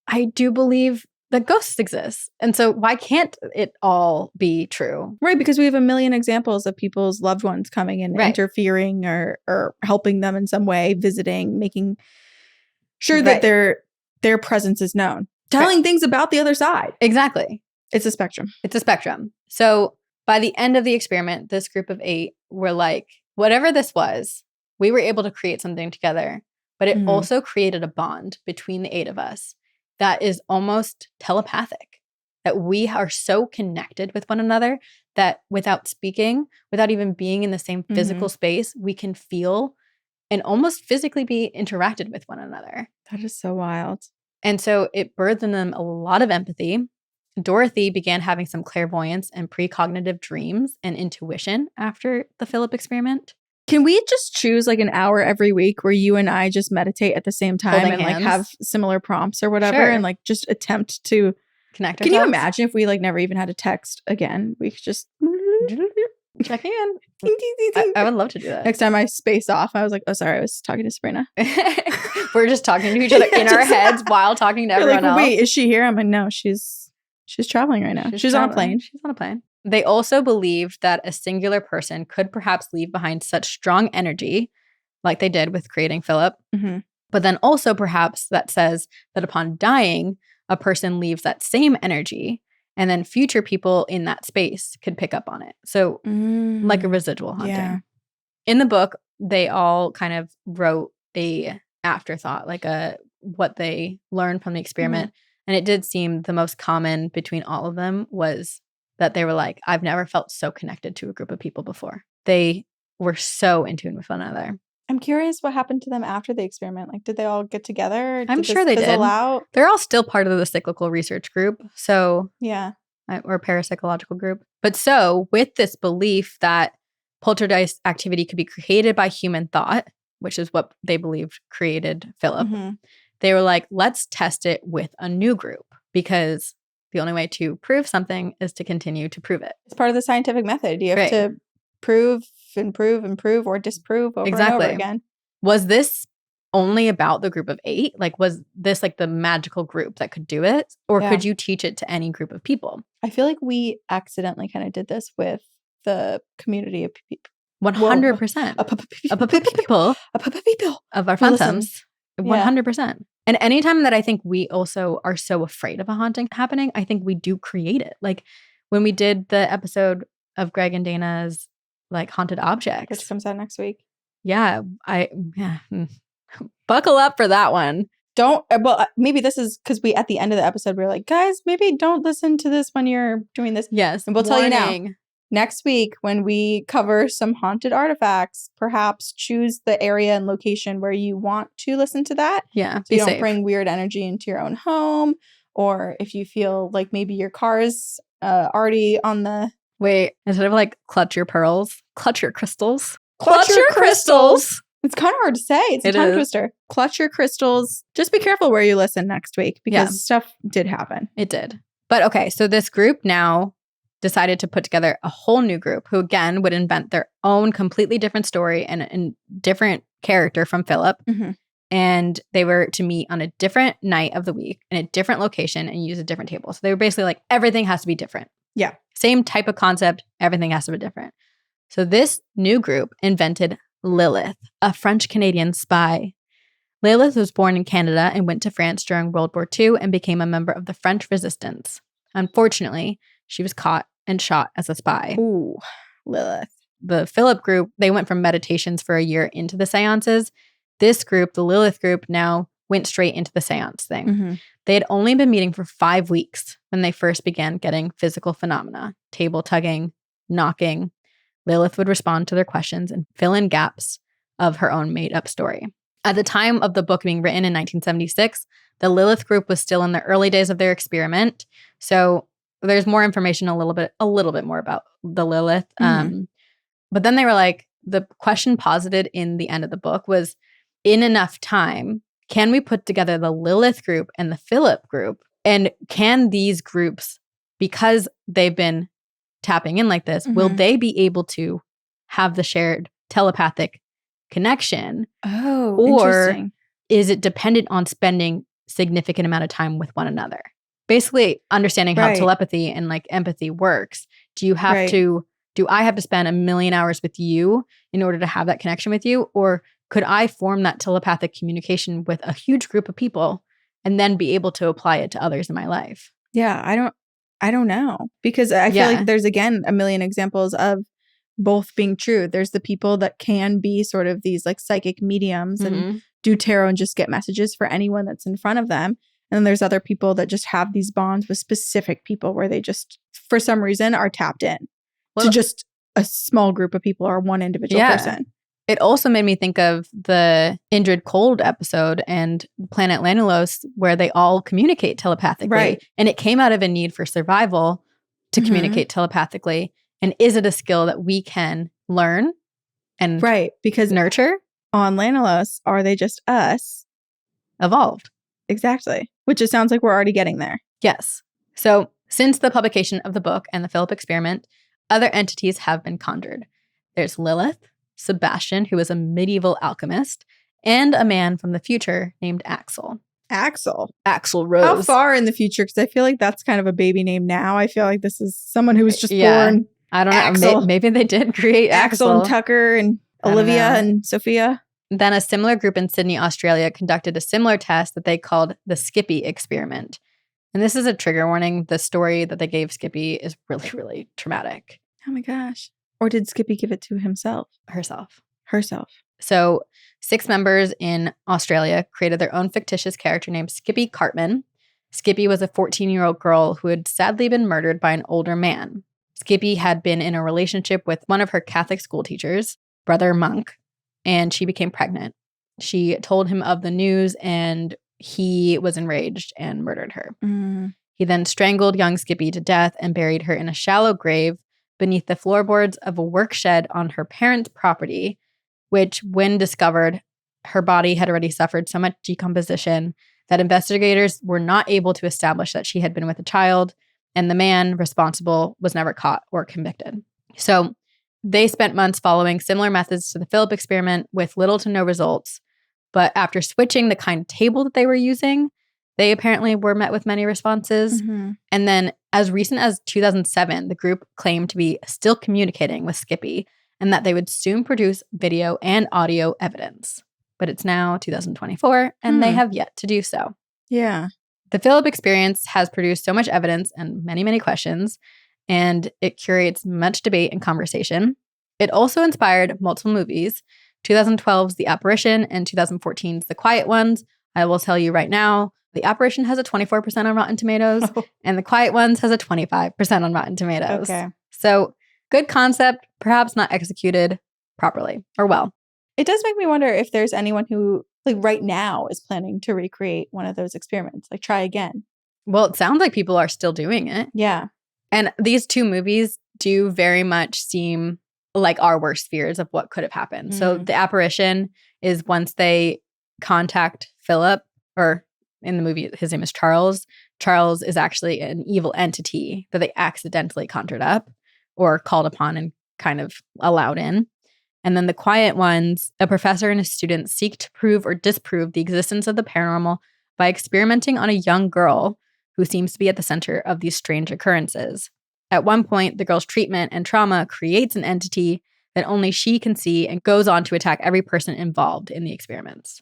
I do believe that ghosts exist, and so why can't it all be true? Right, because we have a million examples of people's loved ones coming and interfering or helping them in some way, visiting, making sure that their presence is known, telling things about the other side. Exactly. It's a spectrum. It's a spectrum. So by the end of the experiment, this group of 8 were like, whatever this was, we were able to create something together, but it also created a bond between the 8 of us that is almost telepathic, that we are so connected with one another that without speaking, without even being in the same physical space, we can feel and almost physically be interacted with one another. That is so wild. And so it birthed in them a lot of empathy. Dorothy began having some clairvoyance and precognitive dreams and intuition after the Philip experiment. Can we just choose like an hour every week where you and I just meditate at the same time Holding and hands. like have similar prompts or whatever and like just attempt to connect Can ourselves? you imagine if we like never even had to text again? We could just checking in. I would love to do that. Next time I space off, I was like, oh, sorry, I was talking to Sabrina. We're just talking to each other in our heads while talking to everyone else. Wait, is she here? I'm like, no, she's traveling right now. She's on a plane. She's on a plane. They also believed that a singular person could perhaps leave behind such strong energy, like they did with creating Philip, but then also perhaps that says that upon dying, a person leaves that same energy, and then future people in that space could pick up on it. So like a residual haunting. Yeah. In the book, they all kind of wrote a afterthought, like what they learned from the experiment. And it did seem the most common between all of them was that they were like, I've never felt so connected to a group of people before. They were so in tune with one another. I'm curious what happened to them after the experiment. Like, did they all get together? I'm sure they did. Out? They're all still part of the Psychical research group. So yeah, or parapsychological group. But so with this belief that poltergeist activity could be created by human thought, which is what they believed created Philip, they were like, let's test it with a new group because the only way to prove something is to continue to prove it. It's part of the scientific method. You have to prove and prove and prove or disprove over and over again. Was this only about the group of 8? Like, was this like the magical group that could do it? Or could you teach it to any group of people? I feel like we accidentally kind of did this with the community of 100%. People of our phantoms. 100%. And anytime that I think we also are so afraid of a haunting happening, I think we do create it. Like when we did the episode of Greg and Dana's like haunted objects, which comes out next week. Yeah, buckle up for that one. Maybe this is because we at the end of the episode we were like, guys, maybe don't listen to this when you're doing this. Yes, and we'll tell you now. Next week, when we cover some haunted artifacts, perhaps choose the area and location where you want to listen to that. Yeah, so you don't bring weird energy into your own home, or if you feel like maybe your car's already on the... Wait, instead of like clutch your pearls, clutch your crystals. Clutch your crystals! It's kind of hard to say. It's a tongue twister. Clutch your crystals. Just be careful where you listen next week because stuff did happen. It did. But okay, so this group now decided to put together a whole new group who again would invent their own completely different story and different character from Philip. Mm-hmm. And they were to meet on a different night of the week in a different location and use a different table. So they were basically like, everything has to be different. Yeah. Same type of concept. Everything has to be different. So this new group invented Lilith, a French-Canadian spy. Lilith was born in Canada and went to France during World War II and became a member of the French resistance. Unfortunately, she was caught and shot as a spy. Ooh, Lilith. The Philip group, they went from meditations for a year into the seances. This group, the Lilith group, now went straight into the seance thing. Mm-hmm. They had only been meeting for 5 weeks when they first began getting physical phenomena, table tugging, knocking. Lilith would respond to their questions and fill in gaps of her own made-up story. At the time of the book being written in 1976, the Lilith group was still in the early days of their experiment. So there's more information, a little bit more about the Lilith. Mm-hmm. But then they were like, the question posited in the end of the book was, in enough time, can we put together the Lilith group and the Philip group? And can these groups, because they've been tapping in like this, will they be able to have the shared telepathic connection? Oh, or interesting. Is it dependent on spending significant amount of time with one another? Basically understanding how telepathy and like empathy works. Do I have to spend 1 million hours with you in order to have that connection with you? Or could I form that telepathic communication with a huge group of people and then be able to apply it to others in my life? Yeah, I don't know. Because I feel like there's, again, 1 million examples of both being true. There's the people that can be sort of these like psychic mediums and do tarot and just get messages for anyone that's in front of them. And then there's other people that just have these bonds with specific people where they just, for some reason, are tapped in to just a small group of people or one individual person. It also made me think of the Indrid Cold episode and Planet Lanulos, where they all communicate telepathically. Right. And it came out of a need for survival to communicate telepathically. And is it a skill that we can learn and because nurture? On Lanulos, are they just us? Evolved. Exactly. Which it sounds like we're already getting there. Yes. So since the publication of the book and the Philip experiment, other entities have been conjured. There's Lilith, Sebastian, who is a medieval alchemist, and a man from the future named Axel. Axel Rose. How far in the future? Because I feel like that's kind of a baby name now. I feel like this is someone who was just born. I don't know. Maybe they did create Axel and Tucker and Olivia and Sophia. Then a similar group in Sydney, Australia conducted a similar test that they called the Skippy experiment. And this is a trigger warning. The story that they gave Skippy is really, really traumatic. Oh my gosh. Or did Skippy give it to himself? Herself. So 6 members in Australia created their own fictitious character named Skippy Cartman. Skippy was a 14-year-old girl who had sadly been murdered by an older man. Skippy had been in a relationship with one of her Catholic school teachers, Brother Monk, and she became pregnant. She told him of the news and he was enraged and murdered her. He then strangled young Skippy to death and buried her in a shallow grave beneath the floorboards of a work shed on her parents' property, which, when discovered, her body had already suffered so much decomposition that investigators were not able to establish that she had been with a child, and the man responsible was never caught or convicted. So they spent months following similar methods to the Philip experiment with little to no results. But after switching the kind of table that they were using, they apparently were met with many responses. And then as recent as 2007, the group claimed to be still communicating with Skippy and that they would soon produce video and audio evidence. But it's now 2024, and they have yet to do so. Yeah. The Philip experience has produced so much evidence and many, many questions, and it curates much debate and conversation. It also inspired multiple movies, 2012's The Apparition and 2014's The Quiet Ones. I will tell you right now, The Apparition has a 24% on Rotten Tomatoes, and The Quiet Ones has a 25% on Rotten Tomatoes. Okay. So good concept, perhaps not executed properly or well. It does make me wonder if there's anyone who, like right now, is planning to recreate one of those experiments, like try again. Well, it sounds like people are still doing it. Yeah. And these two movies do very much seem like our worst fears of what could have happened. So The Apparition is once they contact Philip, or in the movie, his name is Charles. Charles is actually an evil entity that they accidentally conjured up or called upon and kind of allowed in. And then The Quiet Ones, a professor and his students seek to prove or disprove the existence of the paranormal by experimenting on a young girl who seems to be at the center of these strange occurrences. At one point, the girl's treatment and trauma creates an entity that only she can see and goes on to attack every person involved in the experiments.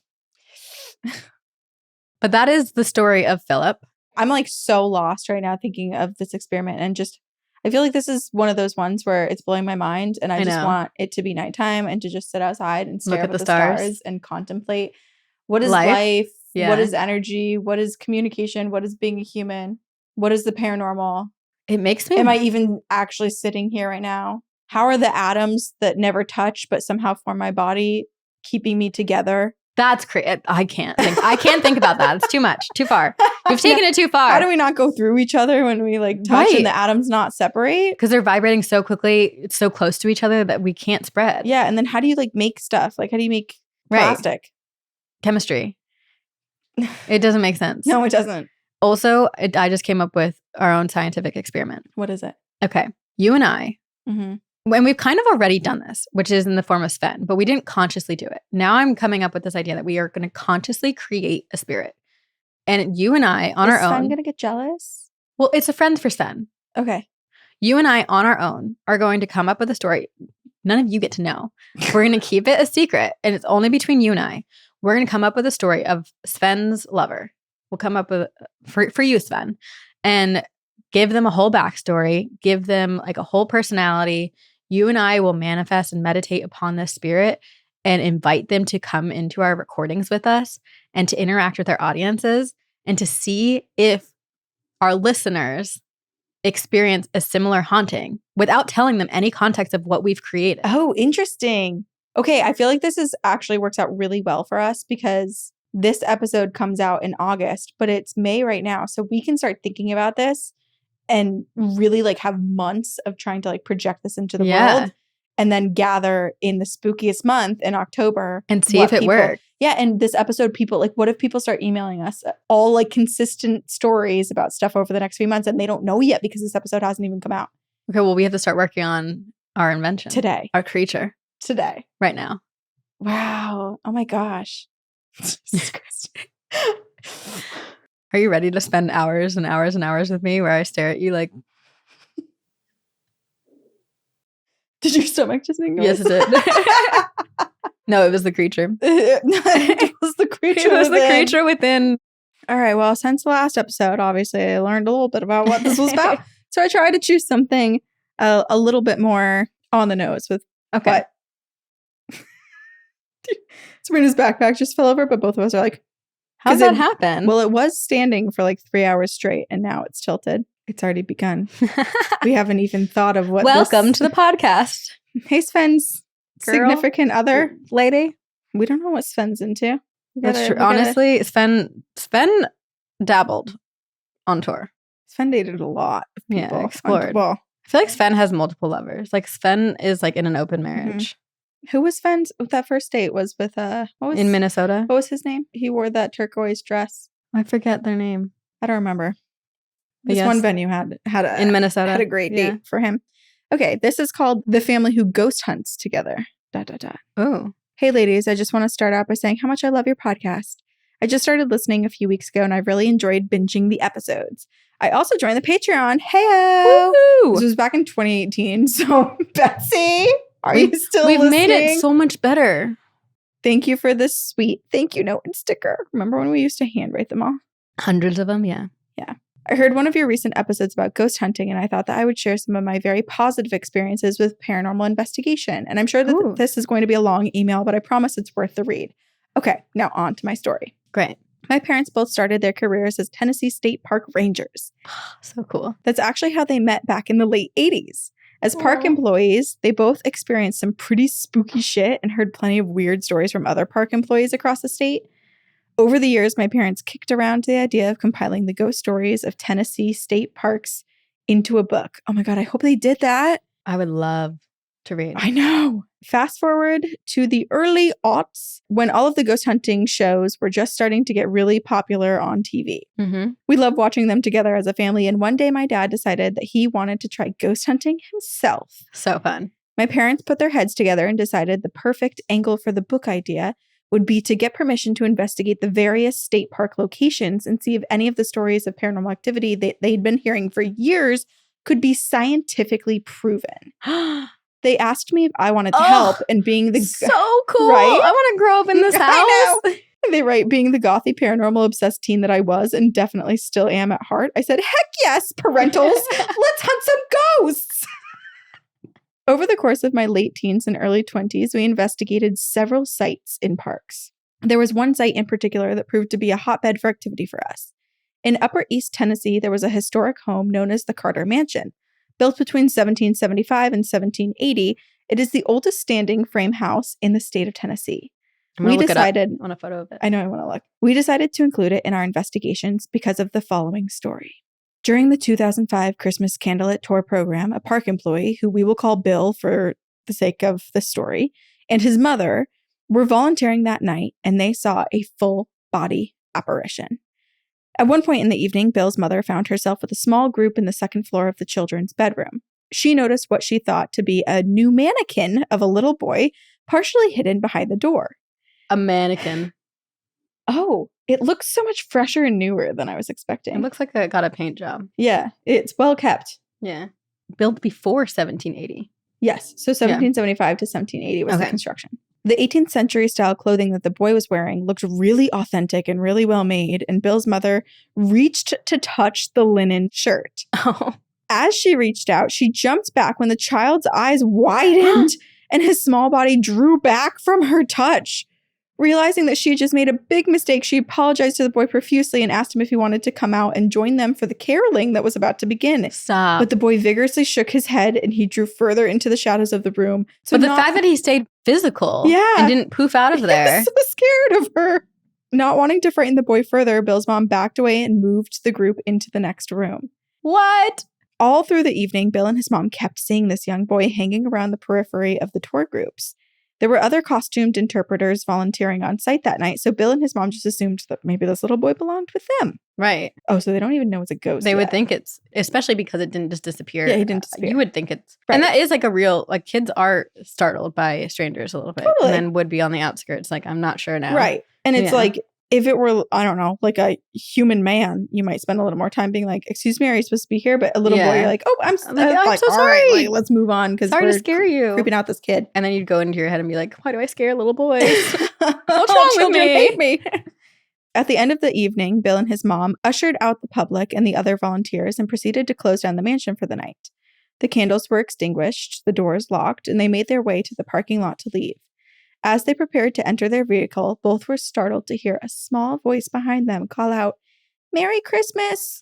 But that is the story of Philip. I'm like so lost right now thinking of this experiment, and just I feel like this is one of those ones where it's blowing my mind, and I just want it to be nighttime and to just sit outside and stare Look up at the stars and contemplate what is life? Yeah. What is energy? What is communication? What is being a human? What is the paranormal? It makes me... Am I even actually sitting here right now? How are the atoms that never touch but somehow form my body keeping me together? That's crazy. I can't think about that. It's too much. Too far. We've taken it too far. How do we not go through each other when we like touch and the atoms not separate? Because they're vibrating so quickly. It's so close to each other that we can't spread. Yeah. And then how do you like make stuff? Like how do you make plastic? Chemistry. It doesn't make sense. No, it doesn't. Also, I just came up with our own scientific experiment. What is it? Okay. You and I, when we've kind of already done this, which is in the form of Sven, but we didn't consciously do it. Now I'm coming up with this idea that we are going to consciously create a spirit. And you and I on our own. Is Sven going to get jealous? Well, it's a friend for Sven. Okay. You and I on our own are going to come up with a story. None of you get to know. We're going to keep it a secret, and it's only between you and I. We're going to come up with a story of Sven's lover. We'll come up with, for you, Sven, and give them a whole backstory, give them like a whole personality. You and I will manifest and meditate upon this spirit and invite them to come into our recordings with us and to interact with our audiences and to see if our listeners experience a similar haunting without telling them any context of what we've created. Oh, interesting. Okay, I feel like this is actually works out really well for us because this episode comes out in August, but it's May right now. So we can start thinking about this and really like have months of trying to like project this into the world and then gather in the spookiest month in October. And see if it works. Yeah. And this episode, people like, what if people start emailing us all like consistent stories about stuff over the next few months and they don't know yet because this episode hasn't even come out? Okay, well, we have to start working on our invention. Today. Our creature. Today. Right now. Wow. Oh my gosh. Are you ready to spend hours and hours and hours with me where I stare at you like... Did your stomach just make noise? Yes, it did. No, it was the creature. It was the creature. It was the creature within. All right. Well, since the last episode, obviously, I learned a little bit about what this was about. So I tried to choose something a little bit more on the nose with. Okay. Sabrina's backpack just fell over, but both of us are like, how did that happen? Well, it was standing for like 3 hours straight, and now it's tilted. It's already begun. We haven't even thought of what. Welcome to the podcast. Hey, Sven's significant other lady. We don't know what Sven's into. That's true. Honestly, Sven dabbled on tour. Sven dated a lot of people. Yeah, explored. I feel like Sven has multiple lovers. Like Sven is like in an open marriage. Who was Sven's? That first date was with in Minnesota. What was his name? He wore that turquoise dress. I forget their name. I don't remember. This one venue had in Minnesota had a great date for him. Okay, this is called The Family Who Ghost Hunts Together. ... Oh. Hey ladies, I just want to start out by saying how much I love your podcast. I just started listening a few weeks ago and I've really enjoyed binging the episodes. I also joined the Patreon. Hey-o! This was back in 2018, so Betsy, Are you still We've listening? made it so much better. Thank you for this sweet thank you note and sticker. Remember when we used to handwrite them all? Hundreds of them, yeah. Yeah. I heard one of your recent episodes about ghost hunting, and I thought that I would share some of my very positive experiences with paranormal investigation. And I'm sure that this is going to be a long email, but I promise it's worth the read. Okay, now on to my story. Great. My parents both started their careers as Tennessee State Park Rangers. So cool. That's actually how they met back in the late 80s. As park employees, they both experienced some pretty spooky shit and heard plenty of weird stories from other park employees across the state. Over the years, my parents kicked around the idea of compiling the ghost stories of Tennessee state parks into a book. Oh my God, I hope they did that. I would love to read. I know. Fast forward to the early aughts when all of the ghost hunting shows were just starting to get really popular on TV. Mm-hmm. We loved watching them together as a family, and one day my dad decided that he wanted to try ghost hunting himself. So fun. My parents put their heads together and decided the perfect angle for the book idea would be to get permission to investigate the various state park locations and see if any of the stories of paranormal activity that they'd been hearing for years could be scientifically proven. They asked me if I wanted to help, and being the so cool. Right? I want to grow up in this house. I know. They write, being the gothy paranormal obsessed teen that I was and definitely still am at heart, I said, heck yes, parentals. Let's hunt some ghosts. Over the course of my late teens and early 20s, we investigated several sites in parks. There was one site in particular that proved to be a hotbed for activity for us. In Upper East Tennessee, there was a historic home known as the Carter Mansion. Built between 1775 and 1780, it is the oldest standing frame house in the state of Tennessee. We decided on a photo of it. I know I want to look. We decided to include it in our investigations because of the following story. During the 2005 Christmas Candlelit Tour program, a park employee, who we will call Bill for the sake of the story, and his mother were volunteering that night, and they saw a full body apparition. At one point in the evening, Bill's mother found herself with a small group in the second floor of the children's bedroom. She noticed what she thought to be a new mannequin of a little boy partially hidden behind the door. A mannequin. Oh, it looks so much fresher and newer than I was expecting. It looks like it got a paint job. Yeah, it's well kept. Yeah. Built before 1780. Yes, so 1775 to 1780 was the construction. The 18th century style clothing that the boy was wearing looked really authentic and really well made, and Bill's mother reached to touch the linen shirt. Oh. As she reached out, she jumped back when the child's eyes widened and his small body drew back from her touch. Realizing that she had just made a big mistake, she apologized to the boy profusely and asked him if he wanted to come out and join them for the caroling that was about to begin. Stop. But the boy vigorously shook his head and he drew further into the shadows of the room. So the fact that he stayed physical and didn't poof out of there. He was so scared of her. Not wanting to frighten the boy further, Bill's mom backed away and moved the group into the next room. What? All through the evening, Bill and his mom kept seeing this young boy hanging around the periphery of the tour groups. There were other costumed interpreters volunteering on site that night, so Bill and his mom just assumed that maybe this little boy belonged with them. Right. Oh, so they don't even know it's a ghost They would think it's, especially because it didn't just disappear. Yeah, he didn't disappear. You would think it's, right. And that is like a real, like kids are startled by strangers a little bit. Totally. And then would be on the outskirts, like, I'm not sure now. Right. And it's like, if it were, I don't know, like a human man, you might spend a little more time being like, excuse me, are you supposed to be here? But a little boy, you're like, oh, I'm so sorry. Right, like, let's move on because sorry to scare you. Creeping out this kid. And then you'd go into your head and be like, why do I scare little boys? What's wrong with me? Hate me. At the end of the evening, Bill and his mom ushered out the public and the other volunteers and proceeded to close down the mansion for the night. The candles were extinguished, the doors locked, and they made their way to the parking lot to leave. As they prepared to enter their vehicle, both were startled to hear a small voice behind them call out, "Merry Christmas!"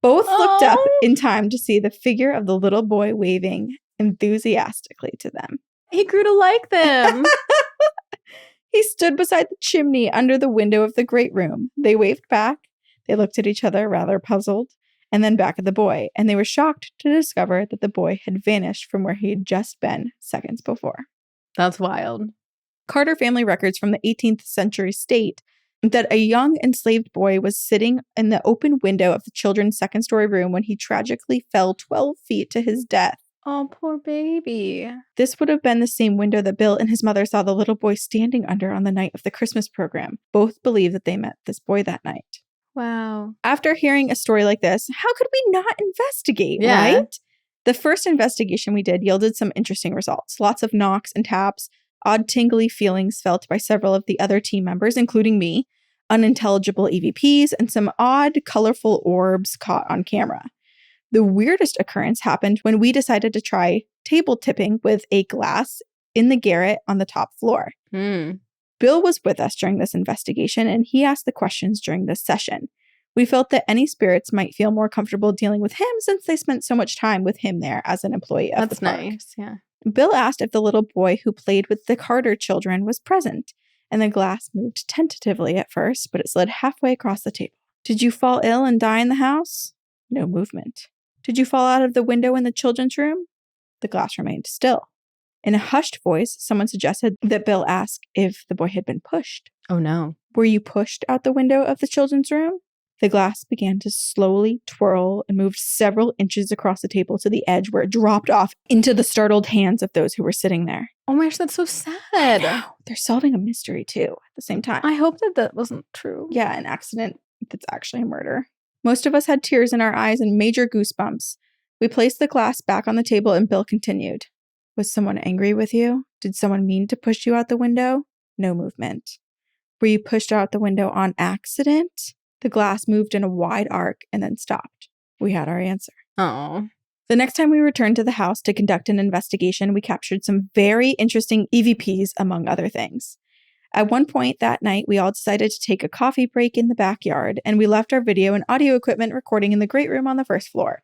Both looked up in time to see the figure of the little boy waving enthusiastically to them. He grew to like them. He stood beside the chimney under the window of the great room. They waved back. They looked at each other rather puzzled, and then back at the boy, and they were shocked to discover that the boy had vanished from where he had just been seconds before. That's wild. Carter family records from the 18th century state that a young enslaved boy was sitting in the open window of the children's second-story room when he tragically fell 12 feet to his death. Oh, poor baby. This would have been the same window that Bill and his mother saw the little boy standing under on the night of the Christmas program. Both believe that they met this boy that night. Wow. After hearing a story like this, how could we not investigate, right? The first investigation we did yielded some interesting results. Lots of knocks and taps, odd tingly feelings felt by several of the other team members, including me, unintelligible EVPs, and some odd, colorful orbs caught on camera. The weirdest occurrence happened when we decided to try table tipping with a glass in the garret on the top floor. Bill was with us during this investigation, and he asked the questions during this session. We felt that any spirits might feel more comfortable dealing with him since they spent so much time with him there as an employee of the park. That's nice, yeah. Bill asked if the little boy who played with the Carter children was present, and the glass moved tentatively at first, but it slid halfway across the table. Did you fall ill and die in the house? No movement. Did you fall out of the window in the children's room? The glass remained still. In a hushed voice, someone suggested that Bill ask if the boy had been pushed. Oh, no. Were you pushed out the window of the children's room? The glass began to slowly twirl and moved several inches across the table to the edge where it dropped off into the startled hands of those who were sitting there. Oh my gosh, that's so sad. They're solving a mystery too at the same time. I hope that wasn't true. Yeah, an accident that's actually a murder. Most of us had tears in our eyes and major goosebumps. We placed the glass back on the table and Bill continued. Was someone angry with you? Did someone mean to push you out the window? No movement. Were you pushed out the window on accident? The glass moved in a wide arc and then stopped. We had our answer. Oh. The next time we returned to the house to conduct an investigation, we captured some very interesting EVPs, among other things. At one point that night, we all decided to take a coffee break in the backyard, and we left our video and audio equipment recording in the great room on the first floor.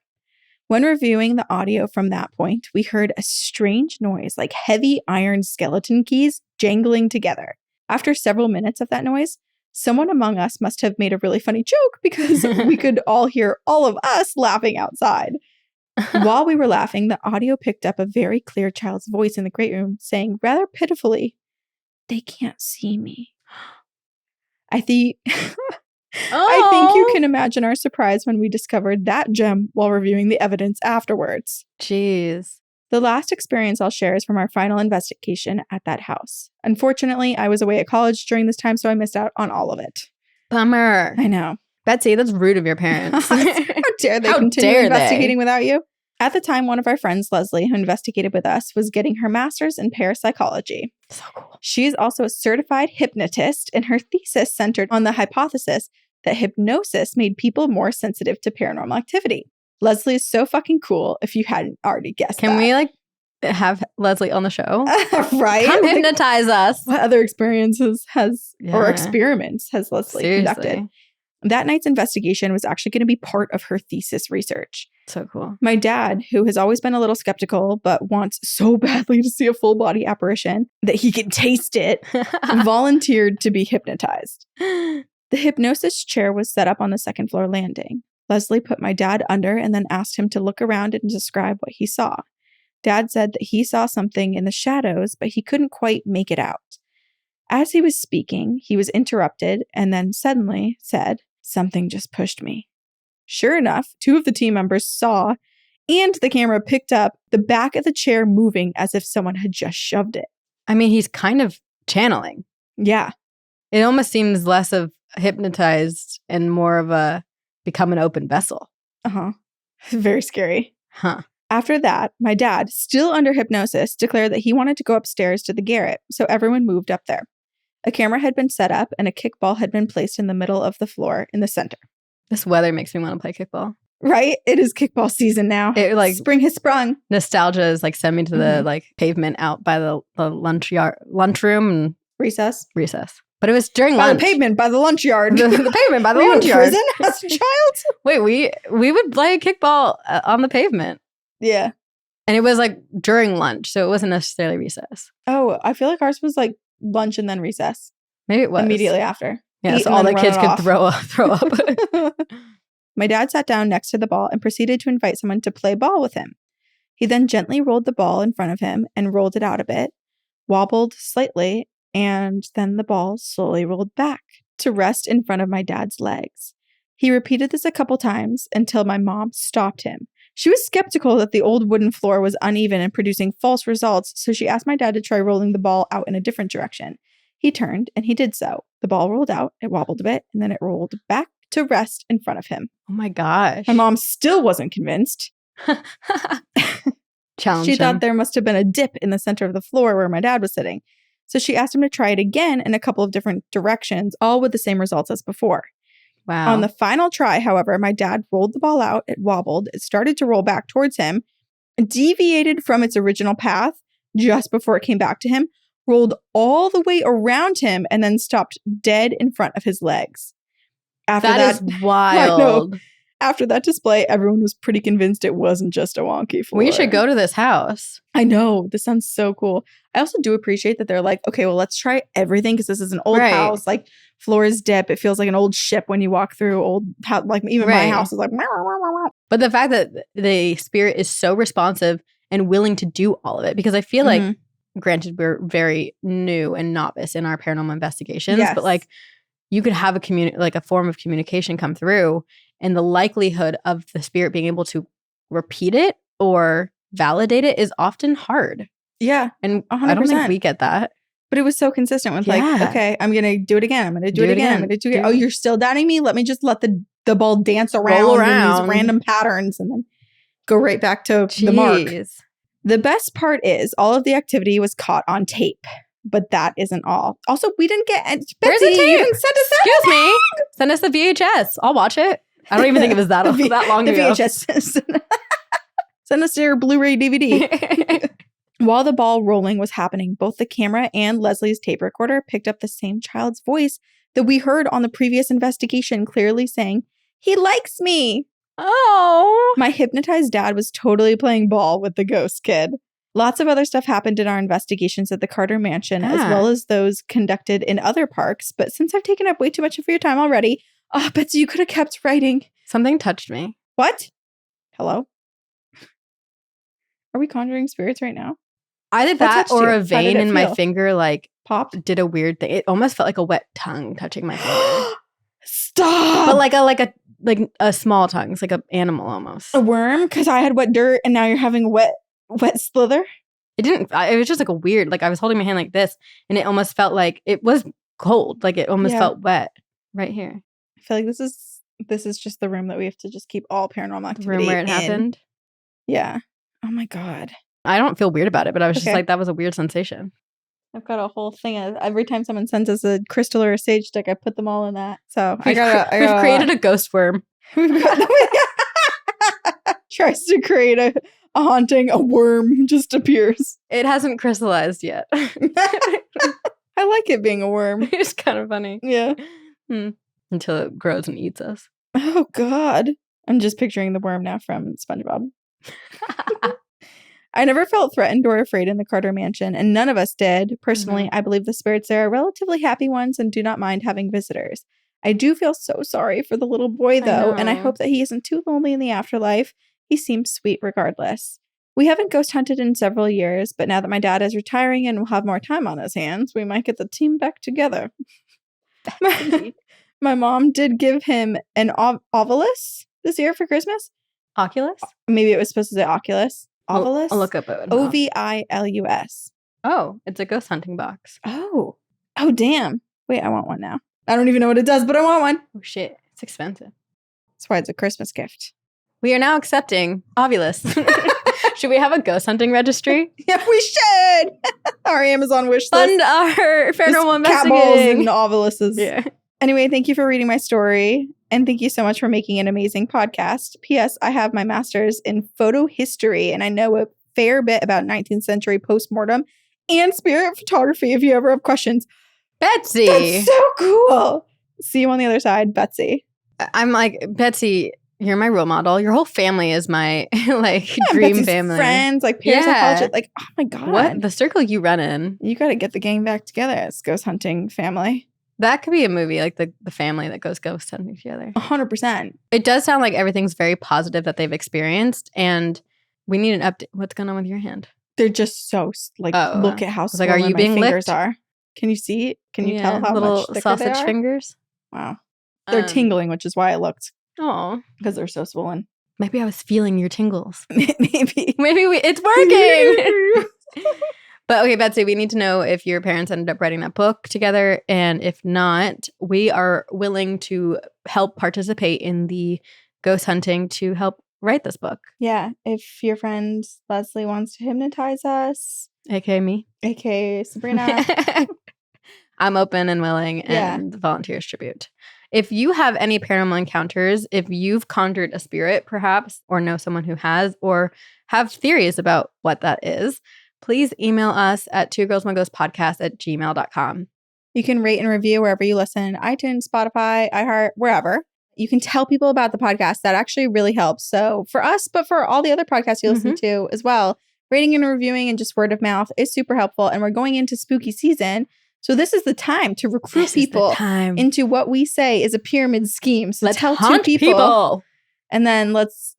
When reviewing the audio from that point, we heard a strange noise like heavy iron skeleton keys jangling together. After several minutes of that noise, someone among us must have made a really funny joke because we could all hear all of us laughing outside. While we were laughing, the audio picked up a very clear child's voice in the great room saying rather pitifully, "They can't see me." I think you can imagine our surprise when we discovered that gem while reviewing the evidence afterwards. Jeez. The last experience I'll share is from our final investigation at that house. Unfortunately, I was away at college during this time, so I missed out on all of it. Bummer. I know. Betsy, that's rude of your parents. How dare they continue investigating without you? At the time, one of our friends, Leslie, who investigated with us, was getting her master's in parapsychology. So cool. She is also a certified hypnotist, and her thesis centered on the hypothesis that hypnosis made people more sensitive to paranormal activity. Leslie is so fucking cool if you hadn't already guessed Can we have Leslie on the show? Right? Come hypnotize us. What other experiences or experiments has Leslie conducted? That night's investigation was actually going to be part of her thesis research. So cool. My dad, who has always been a little skeptical but wants so badly to see a full body apparition that he can taste it, volunteered to be hypnotized. The hypnosis chair was set up on the second floor landing. Leslie put my dad under and then asked him to look around and describe what he saw. Dad said that he saw something in the shadows, but he couldn't quite make it out. As he was speaking, he was interrupted and then suddenly said, "Something just pushed me." Sure enough, two of the team members saw, and the camera picked up the back of the chair moving as if someone had just shoved it. I mean, he's kind of channeling. Yeah. It almost seems less of hypnotized and more of a become an open vessel. Uh-huh. Very scary. Huh. After that, my dad, still under hypnosis, declared that he wanted to go upstairs to the garret, so everyone moved up there. A camera had been set up and a kickball had been placed in the middle of the floor in the center. This weather makes me want to play kickball. Right? It is kickball season now. Spring has sprung. Nostalgia is send me to the pavement out by the lunchroom and recess. But it was during by lunch. The pavement by the lunch yard. the pavement by the Were lunch you in yard. prison as a child? Wait, we would play kickball on the pavement. Yeah. And it was during lunch, so it wasn't necessarily recess. Oh, I feel like ours was lunch and then recess. Maybe it was. Immediately after. Yeah, so all the kids could throw up. My dad sat down next to the ball and proceeded to invite someone to play ball with him. He then gently rolled the ball in front of him and rolled it out a bit, wobbled slightly, and then the ball slowly rolled back to rest in front of my dad's legs. He repeated this a couple times until my mom stopped him. She was skeptical that the old wooden floor was uneven and producing false results, so she asked my dad to try rolling the ball out in a different direction. He turned, and he did so. The ball rolled out, it wobbled a bit, and then it rolled back to rest in front of him. Oh my gosh. My mom still wasn't convinced. Challenge She thought him. there must have been a dip in the center of the floor where my dad was sitting. So she asked him to try it again in a couple of different directions, all with the same results as before. Wow. On the final try, however, my dad rolled the ball out. It wobbled. It started to roll back towards him, deviated from its original path just before it came back to him, rolled all the way around him, and then stopped dead in front of his legs. After that is wild. After that display, everyone was pretty convinced it wasn't just a wonky floor. We should go to this house. I know. This sounds so cool. I also do appreciate that they're like, okay, well, let's try everything because this is an old house. Like, floors dip. It feels like an old ship when you walk through old house. Like, even my house is like, meow, meow, meow, meow. But the fact that the spirit is so responsive and willing to do all of it, because I feel like, granted, we're very new and novice in our paranormal investigations, but like, you could have a form of communication come through, and the likelihood of the spirit being able to repeat it or validate it is often hard. Yeah. And 100%. I don't think we get that. But it was so consistent with like, okay, I'm going to do it again. I'm going to do it again. I'm going to do it again. Oh, you're still doubting me? Let me just let the ball dance around in these random patterns and then go right back to the mark. The best part is all of the activity was caught on tape. But that isn't all. Also, we didn't get... Where's the tape? You didn't send us Excuse me. Send us the VHS. I'll watch it. I don't even think it was that long ago. The VHS. Send us your Blu-ray DVD. While the ball rolling was happening, both the camera and Leslie's tape recorder picked up the same child's voice that we heard on the previous investigation, clearly saying, "He likes me." Oh. My hypnotized dad was totally playing ball with the ghost kid. Lots of other stuff happened in our investigations at the Carter Mansion, as well as those conducted in other parks. But since I've taken up way too much of your time already, Betsy, you could have kept writing. Something touched me. What? Hello? Are we conjuring spirits right now? Either that or a vein in my finger, like, popped. Did a weird thing. It almost felt like a wet tongue touching my finger. Stop! But like a small tongue. It's like an animal almost. A worm? Because I had wet dirt and now you're having wet slither? It was just like a weird, like I was holding my hand like this and it almost felt like it was cold. Like it almost felt wet right here. I feel like this is just the room that we have to just keep all paranormal activity room where it in. happened? Yeah. Oh my God. I don't feel weird about it, but I was just like, that was a weird sensation. I've got a whole thing of every time someone sends us a crystal or a sage stick, I put them all in that. So we've created a ghost worm. Tries to create a haunting, a worm just appears. It hasn't crystallized yet. I like it being a worm. It's kind of funny. Yeah. Until it grows and eats us. Oh, God. I'm just picturing the worm now from SpongeBob. I never felt threatened or afraid in the Carter Mansion, and none of us did. Personally, I believe the spirits there are relatively happy ones and do not mind having visitors. I do feel so sorry for the little boy, though, and I hope that he isn't too lonely in the afterlife. He seems sweet regardless. We haven't ghost hunted in several years, but now that my dad is retiring and will have more time on his hands, we might get the team back together. My mom did give him an Ovilus this year for Christmas. Oculus? Maybe it was supposed to say Oculus. Ovilus? I'll look up it. Ovilus. Oh, it's a ghost hunting box. Oh, damn. Wait, I want one now. I don't even know what it does, but I want one. Oh, shit. It's expensive. That's why it's a Christmas gift. We are now accepting Ovilus. Should we have a ghost hunting registry? Yeah, we should. Our Amazon wish list. Fund our paranormal investigating. Cat balls and Oviluses. Yeah. Anyway, thank you for reading my story. And thank you so much for making an amazing podcast. P.S. I have my master's in photo history, and I know a fair bit about 19th century postmortem and spirit photography if you ever have questions. Betsy! That's so cool. See you on the other side, Betsy. I'm like, Betsy, you're my role model. Your whole family is my dream Betsy's family. Friends, like peers in college. Like, oh my God. What? The circle you run in. You got to get the gang back together as ghost hunting family. That could be a movie, like the family that goes ghost hunting together. 100%. It does sound like everything's very positive that they've experienced, and we need an update. What's going on with your hand? They're just so look at how swollen are you my being fingers licked? are. Can you see it? Can you tell how little much thicker sausage they are? fingers? Wow. They're tingling, which is why I looked. Oh, because they're so swollen. Maybe I was feeling your tingles. Maybe it's working. But okay, Betsy, we need to know if your parents ended up writing that book together. And if not, we are willing to help participate in the ghost hunting to help write this book. Yeah. If your friend Leslie wants to hypnotize us, AKA me. AKA Sabrina. I'm open and willing and volunteers tribute. If you have any paranormal encounters, if you've conjured a spirit perhaps, or know someone who has, or have theories about what that is, please email us at twogirlsoneghostpodcast@gmail.com. You can rate and review wherever you listen, iTunes, Spotify, iHeart, wherever. You can tell people about the podcast. That actually really helps. So for us, but for all the other podcasts you listen to as well, rating and reviewing and just word of mouth is super helpful. And we're going into spooky season. So this is the time to recruit people into what we say is a pyramid scheme. So let's tell haunt 2 people. And then let's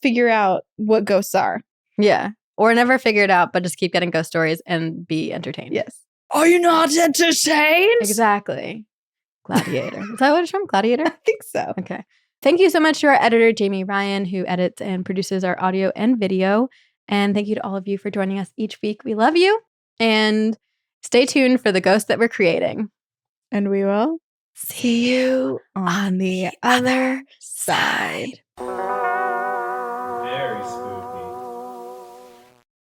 figure out what ghosts are. Yeah. Or never figure it out, but just keep getting ghost stories and be entertained. Yes. Are you not entertained? Exactly. Gladiator. Is that what it's from? Gladiator? I think so. Okay. Thank you so much to our editor, Jamie Ryan, who edits and produces our audio and video. And thank you to all of you for joining us each week. We love you. And stay tuned for the ghost that we're creating. And we will See you on the other side.